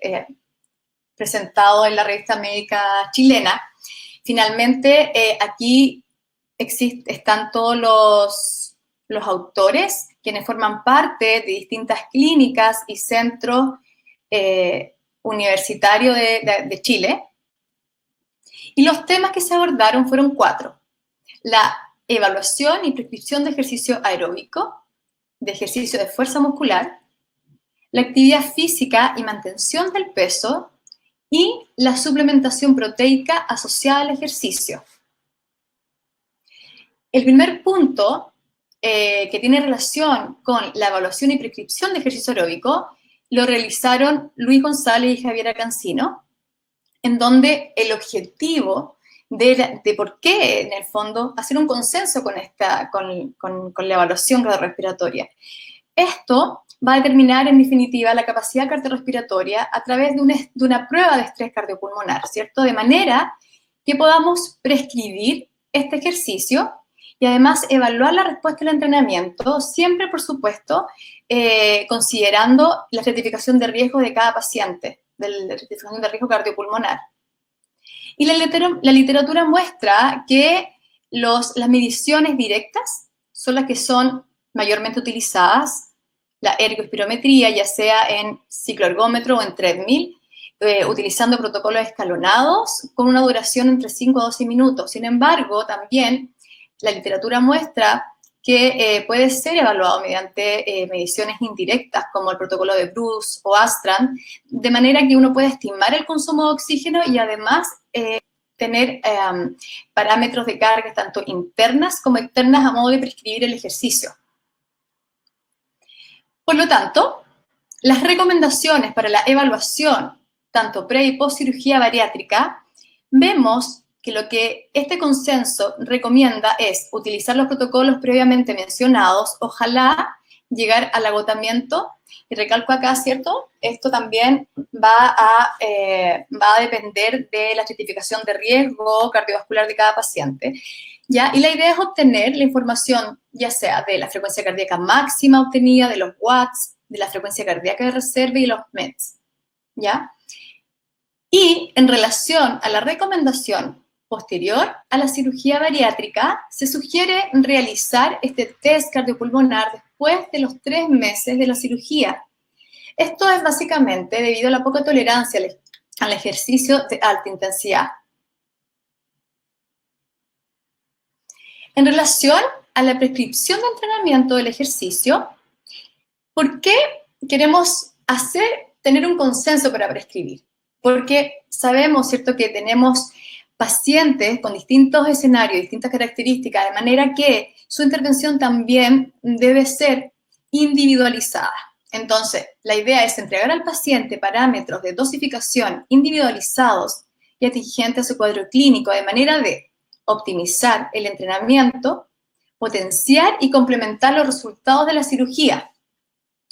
presentado en la revista médica chilena. Finalmente, aquí están todos los autores, quienes forman parte de distintas clínicas y centros universitarios de Chile. Y los temas que se abordaron fueron 4. La evaluación y prescripción de ejercicio aeróbico, de ejercicio de fuerza muscular, la actividad física y mantención del peso y la suplementación proteica asociada al ejercicio. El primer punto que tiene relación con la evaluación y prescripción de ejercicio aeróbico, lo realizaron Luis González y Javiera Cancino, en donde el objetivo de por qué, en el fondo, hacer un consenso con la evaluación cardiorrespiratoria. Esto va a determinar, en definitiva, la capacidad cardiorrespiratoria a través de una prueba de estrés cardiopulmonar, ¿cierto? De manera que podamos prescribir este ejercicio y además evaluar la respuesta al entrenamiento, siempre, por supuesto, considerando la estratificación de riesgo de cada paciente, de la estratificación de riesgo cardiopulmonar. Y la literatura muestra que las mediciones directas son las que son mayormente utilizadas la ergoespirometría, ya sea en cicloergómetro o en treadmill, utilizando protocolos escalonados con una duración entre 5 a 12 minutos. Sin embargo, también la literatura muestra que puede ser evaluado mediante mediciones indirectas, como el protocolo de Bruce o Astran, de manera que uno pueda estimar el consumo de oxígeno y además tener parámetros de carga tanto internas como externas a modo de prescribir el ejercicio. Por lo tanto, las recomendaciones para la evaluación, tanto pre y post cirugía bariátrica, vemos que lo que este consenso recomienda es utilizar los protocolos previamente mencionados, ojalá llegar al agotamiento, y recalco acá, ¿cierto? Esto también va a depender de la estratificación de riesgo cardiovascular de cada paciente, ¿ya? Y la idea es obtener la información, ya sea de la frecuencia cardíaca máxima obtenida, de los watts, de la frecuencia cardíaca de reserva y los METs, ¿ya? Y en relación a la recomendación posterior a la cirugía bariátrica, se sugiere realizar este test cardiopulmonar después de los 3 meses de la cirugía. Esto es básicamente debido a la poca tolerancia al ejercicio de alta intensidad. En relación a la prescripción de entrenamiento del ejercicio, ¿por qué queremos tener un consenso para prescribir? Porque sabemos, ¿cierto?, que tenemos pacientes con distintos escenarios, distintas características, de manera que su intervención también debe ser individualizada. Entonces, la idea es entregar al paciente parámetros de dosificación individualizados y atingentes a su cuadro clínico, de manera de optimizar el entrenamiento, potenciar y complementar los resultados de la cirugía,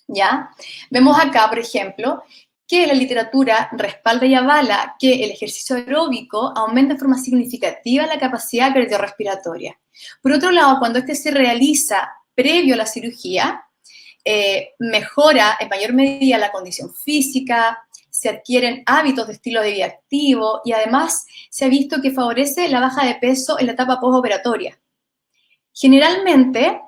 ¿ya? Vemos acá, por ejemplo, que la literatura respalda y avala que el ejercicio aeróbico aumenta de forma significativa la capacidad cardiorrespiratoria. Por otro lado, cuando este se realiza previo a la cirugía, mejora en mayor medida la condición física, se adquieren hábitos de estilo de vida activo y además se ha visto que favorece la baja de peso en la etapa postoperatoria. Generalmente,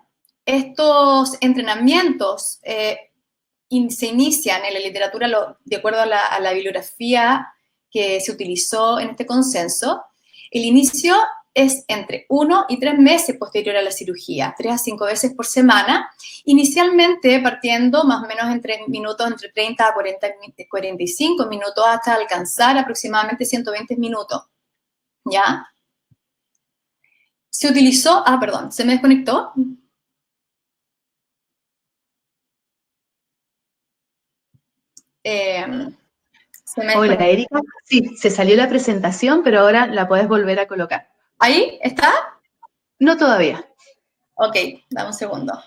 estos entrenamientos se inician en la literatura, de acuerdo a la bibliografía que se utilizó en este consenso, el inicio es entre 1 y 3 meses posterior a la cirugía, 3 a 5 veces por semana, inicialmente partiendo más o menos entre 30 a 45 minutos hasta alcanzar aproximadamente 120 minutos, ¿ya? Se utilizó, se me desconectó.
Hola, Erika. Sí, se salió la presentación, pero ahora la podés volver a colocar.
¿Ahí está?
No todavía.
Ok, dame un segundo.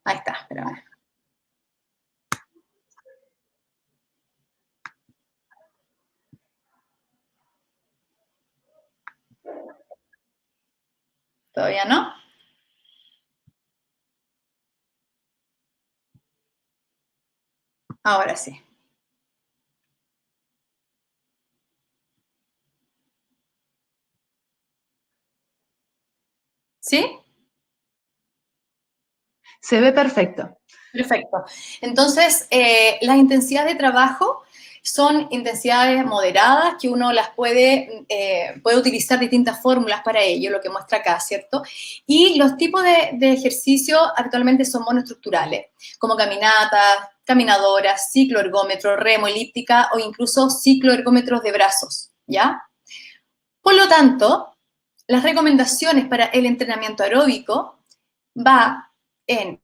Ahí está, espérame. ¿Todavía no? Ahora sí. ¿Sí?
Se ve perfecto.
Perfecto. Entonces, las intensidades de trabajo son intensidades moderadas que uno las puede utilizar distintas fórmulas para ello, lo que muestra acá, ¿cierto? Y los tipos de ejercicio actualmente son monoestructurales, como caminatas, caminadoras, cicloergómetro, remo, elíptica o incluso cicloergómetros de brazos, ¿ya? Por lo tanto, las recomendaciones para el entrenamiento aeróbico va en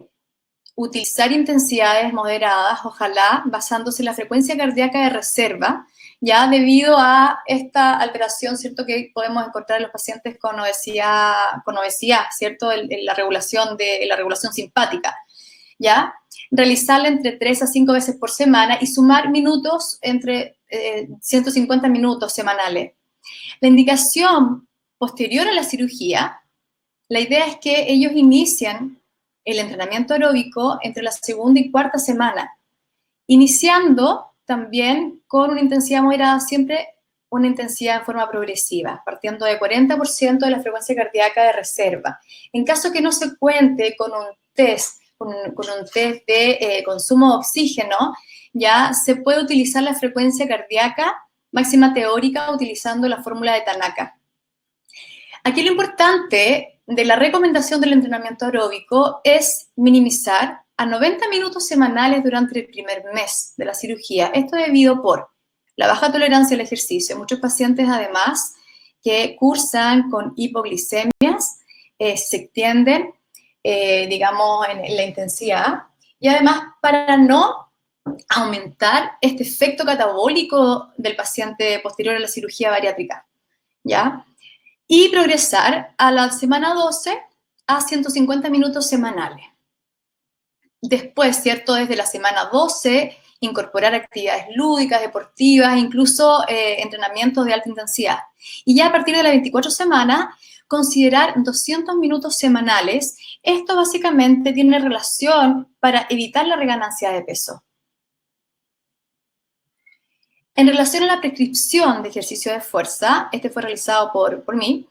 utilizar intensidades moderadas, ojalá basándose en la frecuencia cardíaca de reserva, ya debido a esta alteración, ¿cierto?, que podemos encontrar en los pacientes con obesidad, ¿cierto?, en la regulación simpática, ¿ya? Realizarla entre 3 a 5 veces por semana y sumar minutos entre 150 minutos semanales. La indicación posterior a la cirugía, la idea es que ellos inician el entrenamiento aeróbico entre la segunda y cuarta semana, iniciando también con una intensidad moderada, siempre una intensidad en forma progresiva, partiendo de 40% de la frecuencia cardíaca de reserva. En caso que no se cuente con un test un test de consumo de oxígeno, ya se puede utilizar la frecuencia cardíaca máxima teórica utilizando la fórmula de Tanaka. Aquí lo importante de la recomendación del entrenamiento aeróbico es minimizar a 90 minutos semanales durante el primer mes de la cirugía. Esto debido por la baja tolerancia al ejercicio. Muchos pacientes, además, que cursan con hipoglicemias, se extienden, digamos, en la intensidad. Y además, para no aumentar este efecto catabólico del paciente posterior a la cirugía bariátrica, ¿ya? Y progresar a la semana 12 a 150 minutos semanales. Después, ¿cierto? Desde la semana 12, incorporar actividades lúdicas, deportivas, incluso entrenamientos de alta intensidad. Y ya a partir de las 24 semanas, considerar 200 minutos semanales. Esto básicamente tiene relación para evitar la reganancia de peso. En relación a la prescripción de ejercicio de fuerza, este fue realizado por mí,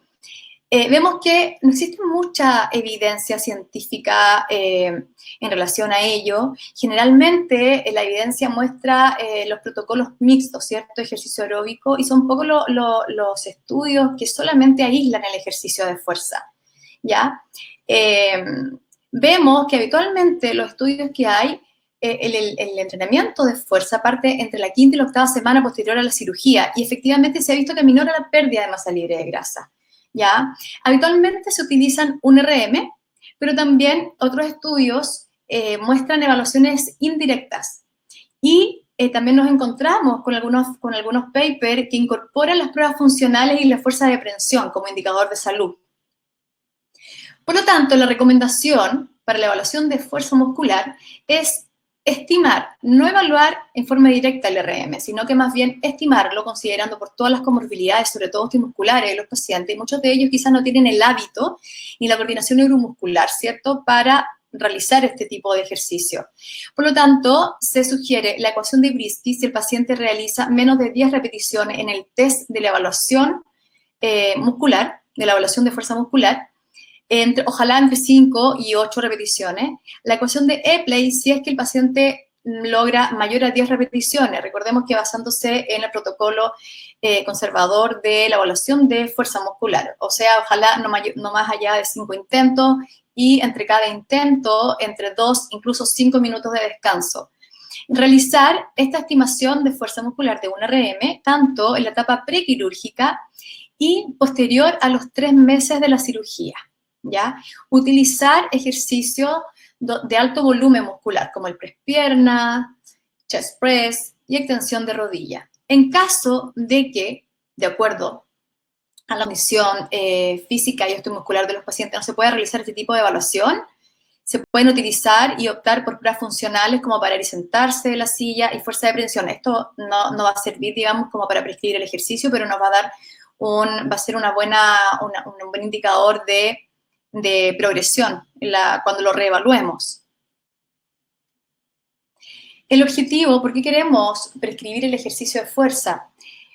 vemos que no existe mucha evidencia científica en relación a ello. Generalmente la evidencia muestra los protocolos mixtos, ¿cierto? Ejercicio aeróbico, y son pocos los estudios que solamente aíslan el ejercicio de fuerza, ¿ya? Vemos que habitualmente los estudios que hay, el entrenamiento de fuerza parte entre la 5ª y la 8ª semana posterior a la cirugía, y efectivamente se ha visto que aminora la pérdida de masa libre de grasa, ¿ya? Habitualmente se utilizan un RM, pero también otros estudios muestran evaluaciones indirectas. Y también nos encontramos con algunos papers que incorporan las pruebas funcionales y la fuerza de prehensión como indicador de salud. Por lo tanto, la recomendación para la evaluación de fuerza muscular es estimar, no evaluar en forma directa el RM, sino que más bien estimarlo considerando por todas las comorbilidades, sobre todo osteomusculares de los pacientes, y muchos de ellos quizás no tienen el hábito ni la coordinación neuromuscular, ¿cierto?, para realizar este tipo de ejercicio. Por lo tanto, se sugiere la ecuación de Britsky si el paciente realiza menos de 10 repeticiones en el test de la evaluación muscular, de la evaluación de fuerza muscular, ojalá entre 5 y 8 repeticiones. La ecuación de Epley, si es que el paciente logra mayor a 10 repeticiones. Recordemos que basándose en el protocolo conservador de la evaluación de fuerza muscular. O sea, ojalá no más allá de 5 intentos y entre cada intento, entre 2, incluso 5 minutos de descanso. Realizar esta estimación de fuerza muscular de un RM, tanto en la etapa prequirúrgica y posterior a los 3 meses de la cirugía. ¿Ya? Utilizar ejercicios de alto volumen muscular, como el press pierna, chest press y extensión de rodilla. En caso de que, de acuerdo a la condición física y osteomuscular de los pacientes, no se pueda realizar este tipo de evaluación, se pueden utilizar y optar por pruebas funcionales como parar y sentarse de la silla y fuerza de prehensión. Esto no va a servir, digamos, como para prescribir el ejercicio, pero nos va a dar va a ser un buen indicador de progresión cuando lo reevaluemos. El objetivo, ¿por qué queremos prescribir el ejercicio de fuerza?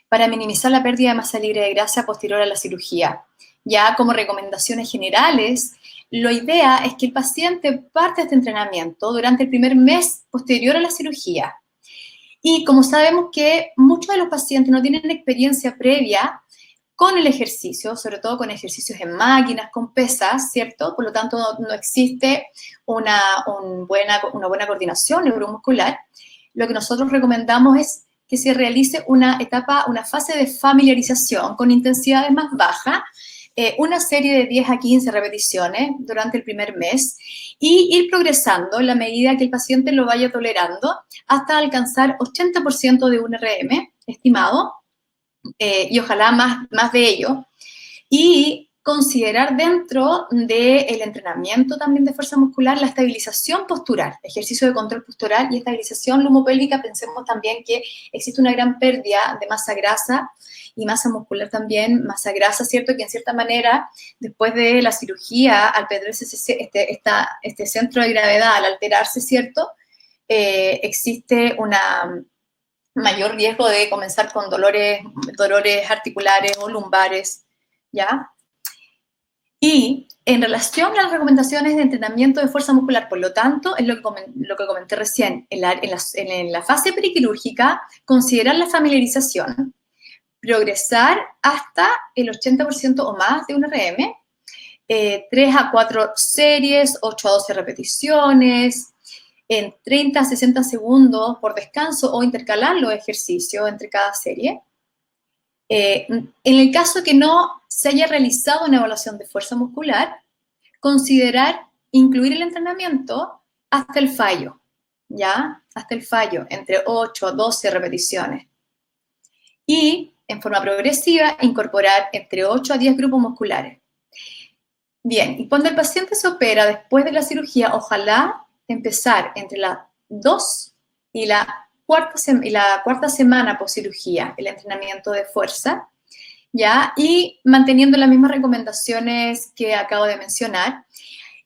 Para minimizar la pérdida de masa libre de grasa posterior a la cirugía. Ya como recomendaciones generales, la idea es que el paciente parte este entrenamiento durante el primer mes posterior a la cirugía. Y como sabemos que muchos de los pacientes no tienen experiencia previa con el ejercicio, sobre todo con ejercicios en máquinas, con pesas, ¿cierto? Por lo tanto, no existe una buena coordinación neuromuscular. Lo que nosotros recomendamos es que se realice una fase de familiarización con intensidades más bajas, una serie de 10 a 15 repeticiones durante el primer mes y ir progresando en la medida que el paciente lo vaya tolerando hasta alcanzar 80% de un RM estimado, y ojalá más de ello, y considerar dentro del entrenamiento también de fuerza muscular la estabilización postural, ejercicio de control postural y estabilización lumopélvica. Pensemos también que existe una gran pérdida de masa grasa y masa muscular también, masa grasa, ¿cierto? Que en cierta manera, después de la cirugía, al perderse este centro de gravedad, al alterarse, ¿cierto? Existe una mayor riesgo de comenzar con dolores articulares o lumbares, ¿ya? Y en relación a las recomendaciones de entrenamiento de fuerza muscular, por lo tanto, es lo que comenté recién, en la fase prequirúrgica, considerar la familiarización, progresar hasta el 80% o más de un RM, 3 a 4 series, 8 a 12 repeticiones, en 30 a 60 segundos por descanso o intercalar los ejercicios entre cada serie. En el caso que no se haya realizado una evaluación de fuerza muscular, considerar incluir el entrenamiento hasta el fallo, ¿ya? Hasta el fallo, entre 8 a 12 repeticiones. Y, en forma progresiva, incorporar entre 8 a 10 grupos musculares. Bien, y cuando el paciente se opera después de la cirugía, ojalá empezar entre la 2 y la cuarta semana post cirugía, el entrenamiento de fuerza, ¿ya? Y manteniendo las mismas recomendaciones que acabo de mencionar,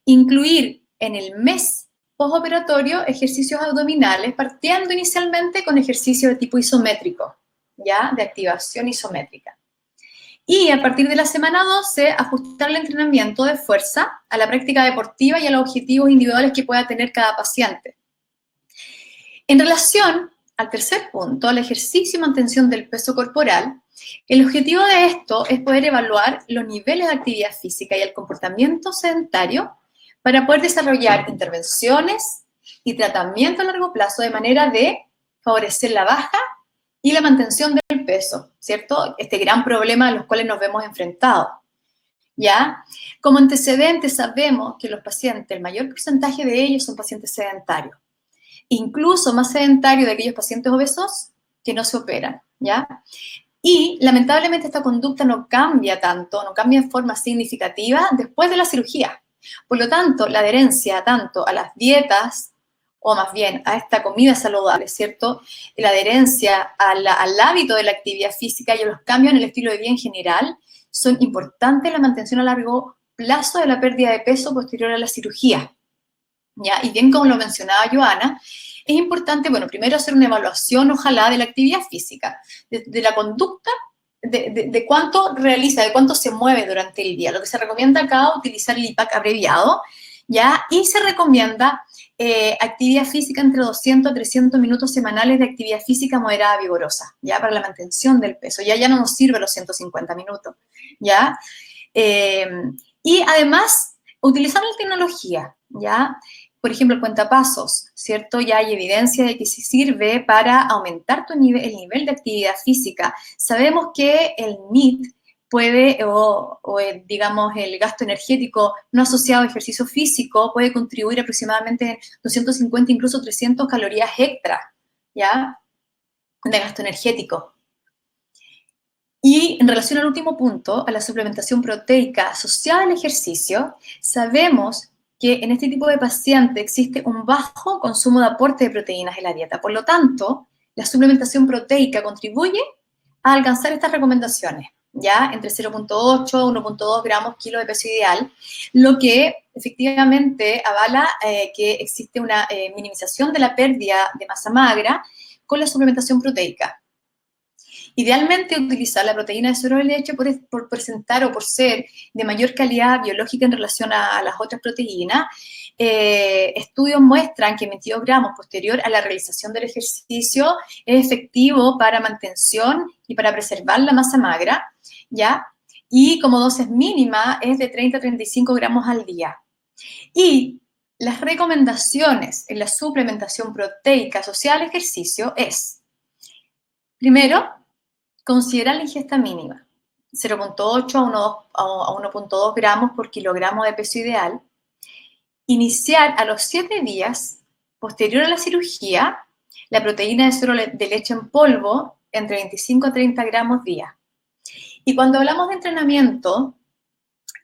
incluir en el mes postoperatorio ejercicios abdominales, partiendo inicialmente con ejercicios de tipo isométrico, ¿ya? De activación isométrica. Y a partir de la semana 12, ajustar el entrenamiento de fuerza a la práctica deportiva y a los objetivos individuales que pueda tener cada paciente. En relación al tercer punto, al ejercicio y mantención del peso corporal, el objetivo de esto es poder evaluar los niveles de actividad física y el comportamiento sedentario para poder desarrollar intervenciones y tratamiento a largo plazo de manera de favorecer la baja y la mantención del peso, ¿cierto? Este gran problema a los cuales nos vemos enfrentados, ¿ya? Como antecedentes sabemos que los pacientes, el mayor porcentaje de ellos son pacientes sedentarios, incluso más sedentarios de aquellos pacientes obesos que no se operan, ¿ya? Y lamentablemente esta conducta no cambia tanto, no cambia en forma significativa después de la cirugía. Por lo tanto, la adherencia tanto a las dietas, o más bien a esta comida saludable, ¿cierto? La adherencia al hábito de la actividad física y a los cambios en el estilo de vida en general son importantes en la mantención a largo plazo de la pérdida de peso posterior a la cirugía, ¿ya? Y bien como lo mencionaba Joana, es importante, bueno, primero hacer una evaluación, ojalá, de la actividad física, de la conducta, de cuánto realiza, de cuánto se mueve durante el día. Lo que se recomienda acá, utilizar el IPAC abreviado, ¿ya? Y se recomienda actividad física entre 200 a 300 minutos semanales de actividad física moderada vigorosa, ¿ya? Para la mantención del peso. Ya no nos sirve los 150 minutos, ¿ya? Y además, utilizar la tecnología, ¿ya? Por ejemplo, el cuentapasos, ¿cierto? Ya hay evidencia de que sí sirve para aumentar el nivel de actividad física. Sabemos que el NEAT puede, digamos, el gasto energético no asociado a ejercicio físico puede contribuir aproximadamente 250, incluso 300 calorías extra, ¿ya? De gasto energético. Y en relación al último punto, a la suplementación proteica asociada al ejercicio, sabemos que en este tipo de paciente existe un bajo consumo de aporte de proteínas en la dieta. Por lo tanto, la suplementación proteica contribuye a alcanzar estas recomendaciones, ¿ya? Entre 0.8 a 1.2 gramos kilo de peso ideal, lo que efectivamente avala que existe una minimización de la pérdida de masa magra con la suplementación proteica. Idealmente, utilizar la proteína de suero de leche por presentar o por ser de mayor calidad biológica en relación a las otras proteínas. Estudios muestran que 22 gramos posterior a la realización del ejercicio es efectivo para mantención y para preservar la masa magra, ¿ya? Y como dosis mínima es de 30 a 35 gramos al día. Y las recomendaciones en la suplementación proteica asociada al ejercicio es, primero, considerar la ingesta mínima, 0.8 a 1.2 gramos por kilogramo de peso ideal. Iniciar a los 7 días posterior a la cirugía la proteína de suero de leche en polvo entre 25 a 30 gramos día. Y cuando hablamos de entrenamiento,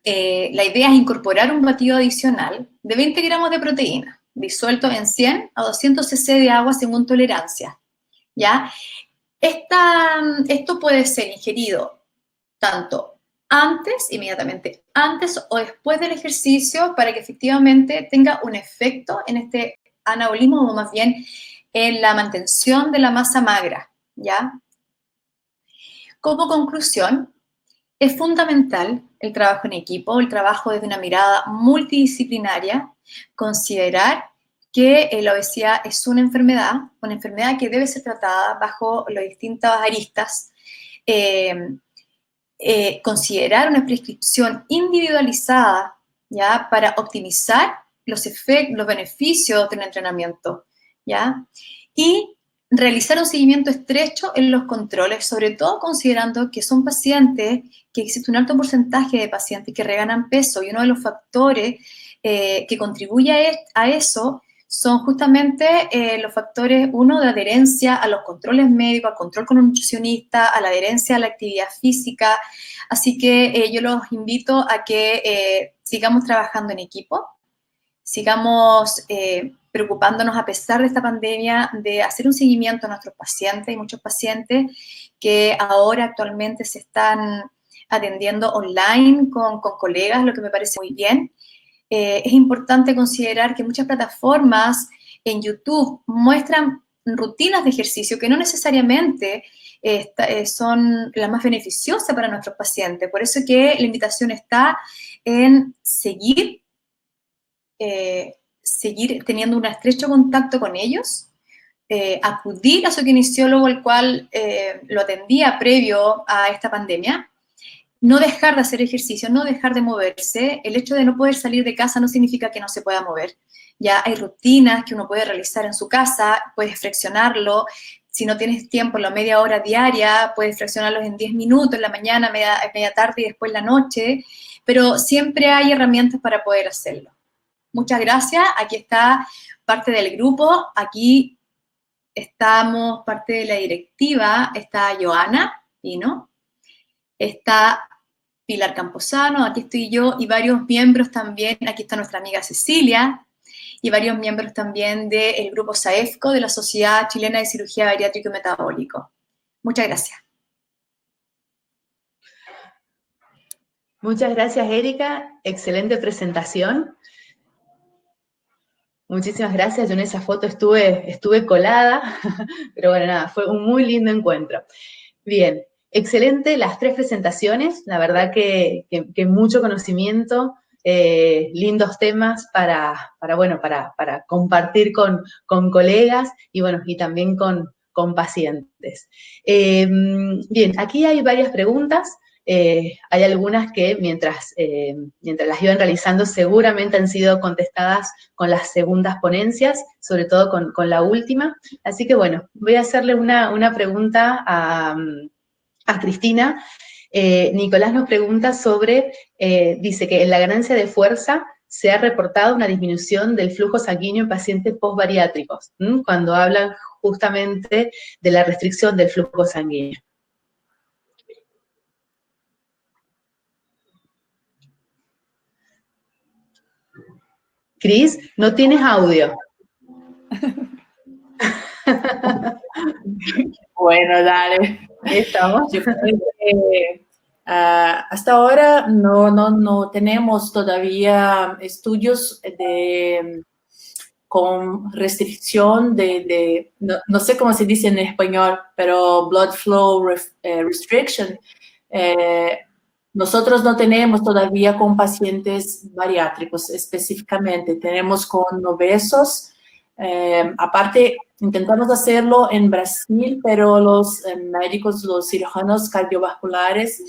la idea es incorporar un batido adicional de 20 gramos de proteína, disuelto en 100 a 200 cc de agua según tolerancia, ¿ya? Esto puede ser ingerido tanto inmediatamente antes o después del ejercicio para que efectivamente tenga un efecto en este anabolismo o más bien en la mantención de la masa magra, ¿ya? Como conclusión, Es fundamental el trabajo en equipo, el trabajo desde una mirada multidisciplinaria, considerar que la obesidad es una enfermedad que debe ser tratada bajo las distintas aristas, considerar una prescripción individualizada, ¿ya?, para optimizar los efectos, los beneficios del entrenamiento, ¿ya?, y realizar un seguimiento estrecho en los controles, sobre todo considerando que son pacientes, que existe un alto porcentaje de pacientes que reganan peso, y uno de los factores que contribuye a eso son justamente los factores, uno, de adherencia a los controles médicos, al control con un nutricionista, a la adherencia a la actividad física. Así que yo los invito a que sigamos trabajando en equipo, sigamos preocupándonos a pesar de esta pandemia de hacer un seguimiento a nuestros pacientes. Hay muchos pacientes que ahora actualmente se están atendiendo online con colegas, lo que me parece muy bien. Es importante considerar que muchas plataformas en YouTube muestran rutinas de ejercicio que no necesariamente son las más beneficiosas para nuestros pacientes. Por eso que la invitación está en seguir teniendo un estrecho contacto con ellos, acudir a su kinesiólogo, el cual lo atendía previo a esta pandemia, no dejar de hacer ejercicio, no dejar de moverse. El hecho de no poder salir de casa no significa que no se pueda mover. Ya hay rutinas que uno puede realizar en su casa, puedes flexionarlo. Si no tienes tiempo en la media hora diaria, puedes flexionarlos en 10 minutos, en la mañana, media tarde y después la noche, pero siempre hay herramientas para poder hacerlo. Muchas gracias. Aquí está parte del grupo. Aquí estamos parte de la directiva. Está Joana Pino. Está Pilar Camposano, aquí estoy yo, y varios miembros también. Aquí está nuestra amiga Cecilia, y varios miembros también del grupo SAEFCO, de la Sociedad Chilena de Cirugía Bariátrica y Metabólico. Muchas gracias.
Muchas gracias, Erika. Excelente presentación. Muchísimas gracias. Yo en esa foto estuve colada, pero bueno, nada, fue un muy lindo encuentro. Bien. Excelente las tres presentaciones, la verdad que mucho conocimiento, lindos temas para compartir con colegas y, bueno, y también con pacientes. Bien, aquí hay varias preguntas. Hay algunas que mientras las iban realizando seguramente han sido contestadas con las segundas ponencias, sobre todo con la última. Así que, bueno, voy a hacerle una pregunta a Cristina. Nicolás nos pregunta sobre, dice que en la ganancia de fuerza se ha reportado una disminución del flujo sanguíneo en pacientes postbariátricos, cuando hablan justamente de la restricción del flujo sanguíneo. Cris, no tienes audio.
Bueno, dale.
Estamos.
Hasta ahora no tenemos todavía estudios con restricción no sé cómo se dice en español, pero blood flow restriction. Nosotros no tenemos todavía con pacientes bariátricos específicamente, tenemos con obesos. Aparte, intentamos hacerlo en Brasil, pero los médicos, los cirujanos cardiovasculares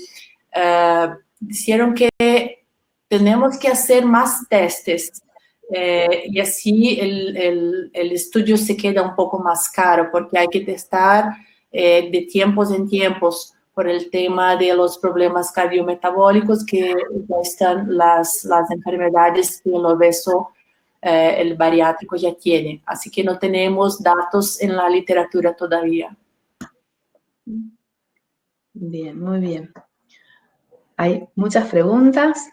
dijeron que tenemos que hacer más testes y así el estudio se queda un poco más caro porque hay que testar de tiempos en tiempos por el tema de los problemas cardiometabólicos que ya están las enfermedades que el obeso el bariátrico ya tiene, así que no tenemos datos en la literatura todavía.
Bien, muy bien. Hay muchas preguntas.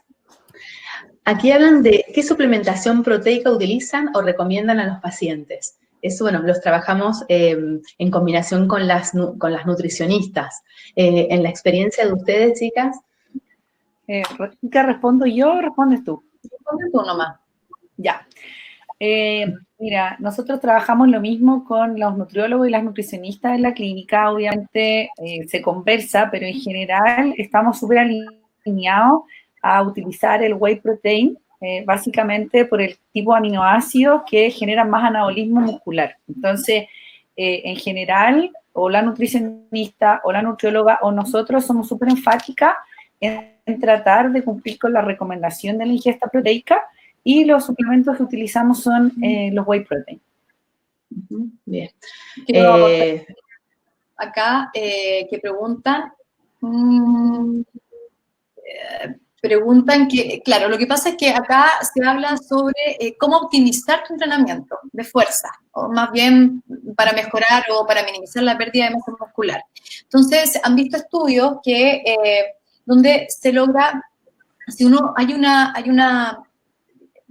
Aquí hablan de qué suplementación proteica utilizan o recomiendan a los pacientes. Eso, bueno, los trabajamos en combinación con las nutricionistas. En la experiencia de ustedes, chicas.
¿Qué respondo yo o respondes tú?
Responde tú nomás.
Ya. Mira, nosotros trabajamos lo mismo con los nutriólogos y las nutricionistas en la clínica. Obviamente se conversa, pero en general estamos súper alineados a utilizar el whey protein, básicamente por el tipo de aminoácidos que generan más anabolismo muscular. Entonces, en general, o la nutricionista, o la nutrióloga, o nosotros somos súper enfáticas en tratar de cumplir con la recomendación de la ingesta proteica, y los suplementos que utilizamos son los whey protein.
Bien.
Acá que preguntan que, claro, lo que pasa es que acá se habla sobre cómo optimizar tu entrenamiento de fuerza, o más bien para mejorar o para minimizar la pérdida de masa muscular. Entonces, han visto estudios que donde se logra, si uno, hay una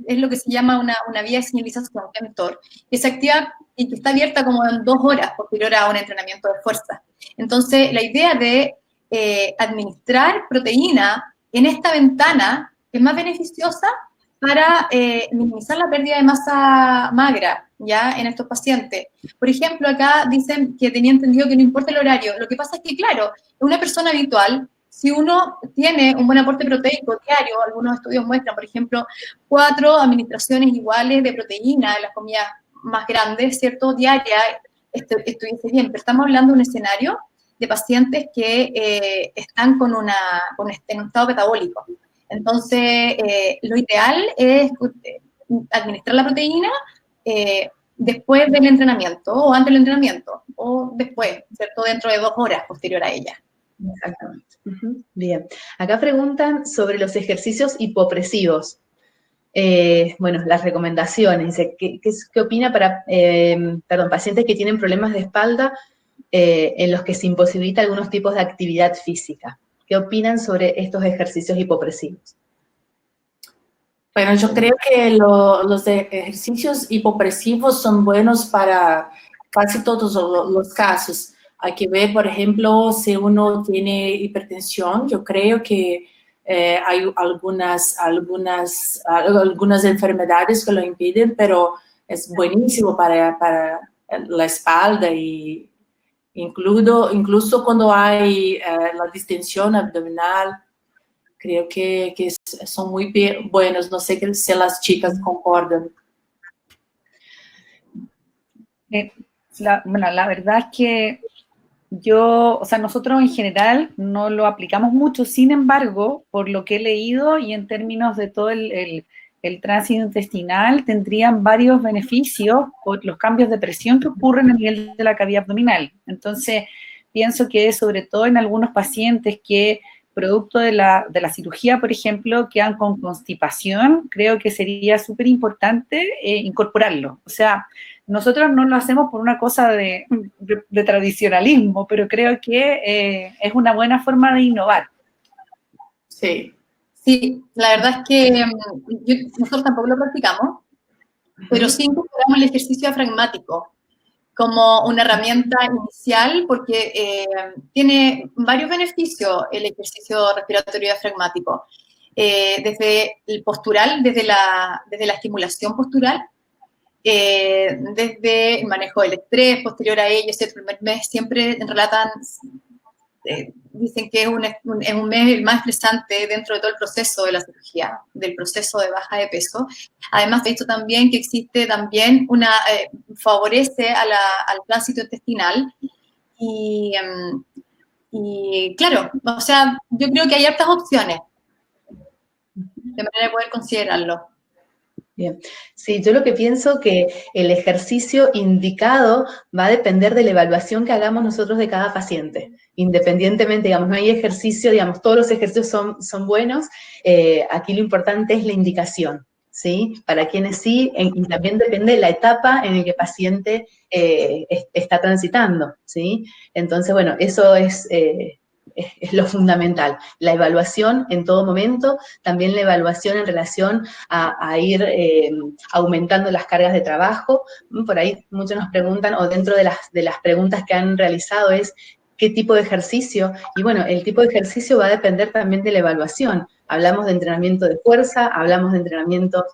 es lo que se llama una vía de señalización, mTOR, que se activa y que está abierta como en 2 horas posterior a un entrenamiento de fuerza. Entonces, la idea de administrar proteína en esta ventana es más beneficiosa para minimizar la pérdida de masa magra, ¿ya? En estos pacientes. Por ejemplo, acá dicen que tenía entendido que no importa el horario. Lo que pasa es que, claro, una persona habitual, si uno tiene un buen aporte proteico diario, algunos estudios muestran, por ejemplo, 4 administraciones iguales de proteína en las comidas más grandes, ¿cierto? Diaria, estuviese bien, pero estamos hablando de un escenario de pacientes que están en un estado metabólico. Entonces, lo ideal es administrar la proteína después del entrenamiento, o antes del entrenamiento, o después, ¿cierto? Dentro de 2 horas posterior a ella.
Exactamente. Bien. Acá preguntan sobre los ejercicios hipopresivos. Bueno, las recomendaciones. ¿Qué opina para pacientes que tienen problemas de espalda en los que se imposibilita algunos tipos de actividad física? ¿Qué opinan sobre estos ejercicios hipopresivos?
Bueno, yo creo que los ejercicios hipopresivos son buenos para casi todos los casos. Hay que ver, por ejemplo, si uno tiene hipertensión. Yo creo que hay algunas enfermedades que lo impiden, pero es buenísimo para la espalda, y incluso cuando hay la distensión abdominal. Creo que son muy buenos. No sé si las chicas concordan.
La verdad es que nosotros en general no lo aplicamos mucho. Sin embargo, por lo que he leído y en términos de todo el tránsito intestinal, tendrían varios beneficios por los cambios de presión que ocurren a nivel de la cavidad abdominal. Entonces, pienso que sobre todo en algunos pacientes que, producto de la cirugía, por ejemplo, quedan con constipación, creo que sería súper importante incorporarlo. O sea, nosotros no lo hacemos por una cosa de tradicionalismo, pero creo que es una buena forma de innovar.
Sí, la verdad es que nosotros tampoco lo practicamos, pero sí incorporamos el ejercicio diafragmático como una herramienta inicial, porque tiene varios beneficios el ejercicio respiratorio diafragmático. Desde el postural, desde la estimulación postural, desde el manejo del estrés posterior a ello. El primer mes siempre relatan, dicen que es un mes más estresante dentro de todo el proceso de la cirugía, del proceso de baja de peso. Además de esto también que existe también favorece al tránsito intestinal y claro, o sea, yo creo que hay hartas opciones de manera de poder considerarlo.
Bien, sí, yo lo que pienso que el ejercicio indicado va a depender de la evaluación que hagamos nosotros de cada paciente. Independientemente, digamos, no hay ejercicio, digamos, todos los ejercicios son buenos, aquí lo importante es la indicación, ¿sí? Para quienes sí, y también depende de la etapa en la que el paciente está transitando, ¿sí? Entonces, bueno, eso es lo fundamental, la evaluación en todo momento, también la evaluación en relación a ir aumentando las cargas de trabajo. Por ahí muchos nos preguntan, o dentro de las preguntas que han realizado es, ¿qué tipo de ejercicio? Y bueno, el tipo de ejercicio va a depender también de la evaluación. Hablamos de entrenamiento de fuerza, hablamos de entrenamientos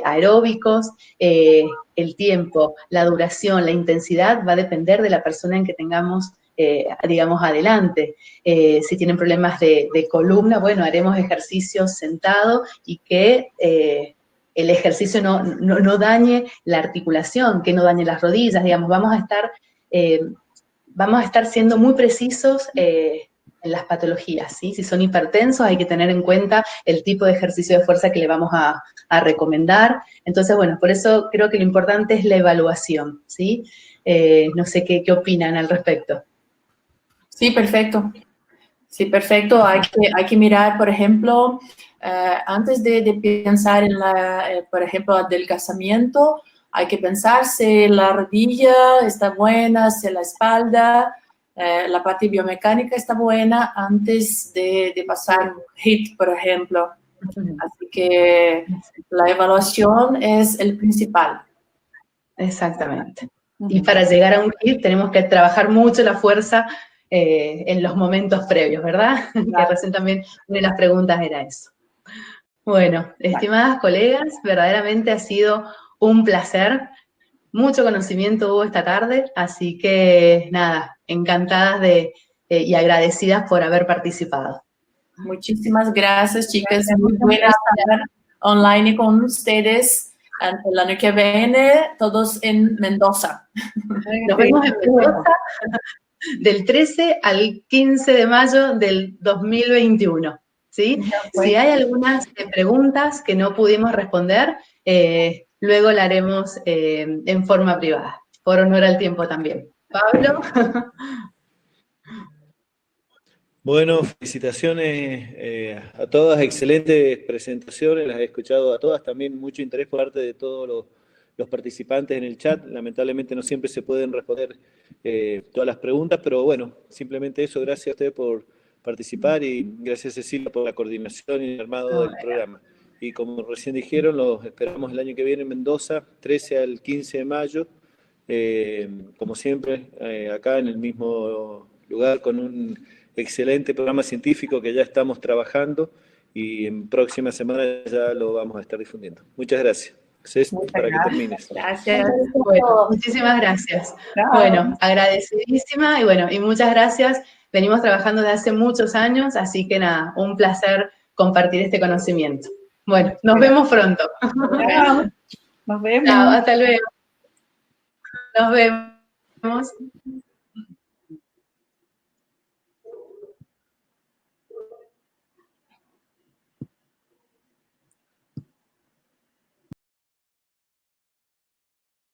aeróbicos, el tiempo, la duración, la intensidad va a depender de la persona en que tengamos, digamos, adelante. Si tienen problemas de columna, bueno, haremos ejercicios sentado y que el ejercicio no dañe la articulación, que no dañe las rodillas, digamos, vamos a estar siendo muy precisos en las patologías, ¿sí? Si son hipertensos hay que tener en cuenta el tipo de ejercicio de fuerza que le vamos a recomendar. Entonces, bueno, por eso creo que lo importante es la evaluación, ¿sí? No sé qué opinan al respecto.
Sí, perfecto. Sí, perfecto. Hay que mirar, por ejemplo, antes de pensar en por ejemplo, adelgazamiento, hay que pensar si la rodilla está buena, si la espalda, la parte biomecánica está buena antes de pasar un HIIT, por ejemplo. Así que la evaluación es el principal.
Exactamente. Y para llegar a un HIIT tenemos que trabajar mucho la fuerza en los momentos previos, ¿verdad? Claro. Que recién también una de las preguntas era eso. Bueno, estimadas colegas, verdaderamente ha sido un placer. Mucho conocimiento hubo esta tarde, así que nada, encantadas y agradecidas por haber participado.
Muchísimas gracias, chicas. Muy bueno estar online con ustedes. El año que viene, todos en Mendoza.
Nos vemos en Mendoza del 13 al 15 de mayo del 2021. ¿Sí? Si hay algunas preguntas que no pudimos responder, luego la haremos en forma privada, por honor al tiempo también. Pablo.
Bueno, felicitaciones a todas, excelentes presentaciones, las he escuchado a todas, también mucho interés por parte de todos los participantes en el chat. Lamentablemente no siempre se pueden responder todas las preguntas, pero bueno, simplemente eso, gracias a ustedes por participar y gracias Cecilia por la coordinación y el armado del programa. Y como recién dijeron, los esperamos el año que viene en Mendoza, 13 al 15 de mayo, como siempre, acá en el mismo lugar con un excelente programa científico que ya estamos trabajando y en próxima semana ya lo vamos a estar difundiendo. Muchas gracias. Ceci, para que termines.
Gracias.
Bueno, muchísimas gracias. Bueno, agradecidísima y muchas gracias. Venimos trabajando desde hace muchos años, así que nada, un placer compartir este conocimiento. Bueno, nos vemos pronto.
Chao. Nos vemos.
Chao, hasta luego. Nos vemos.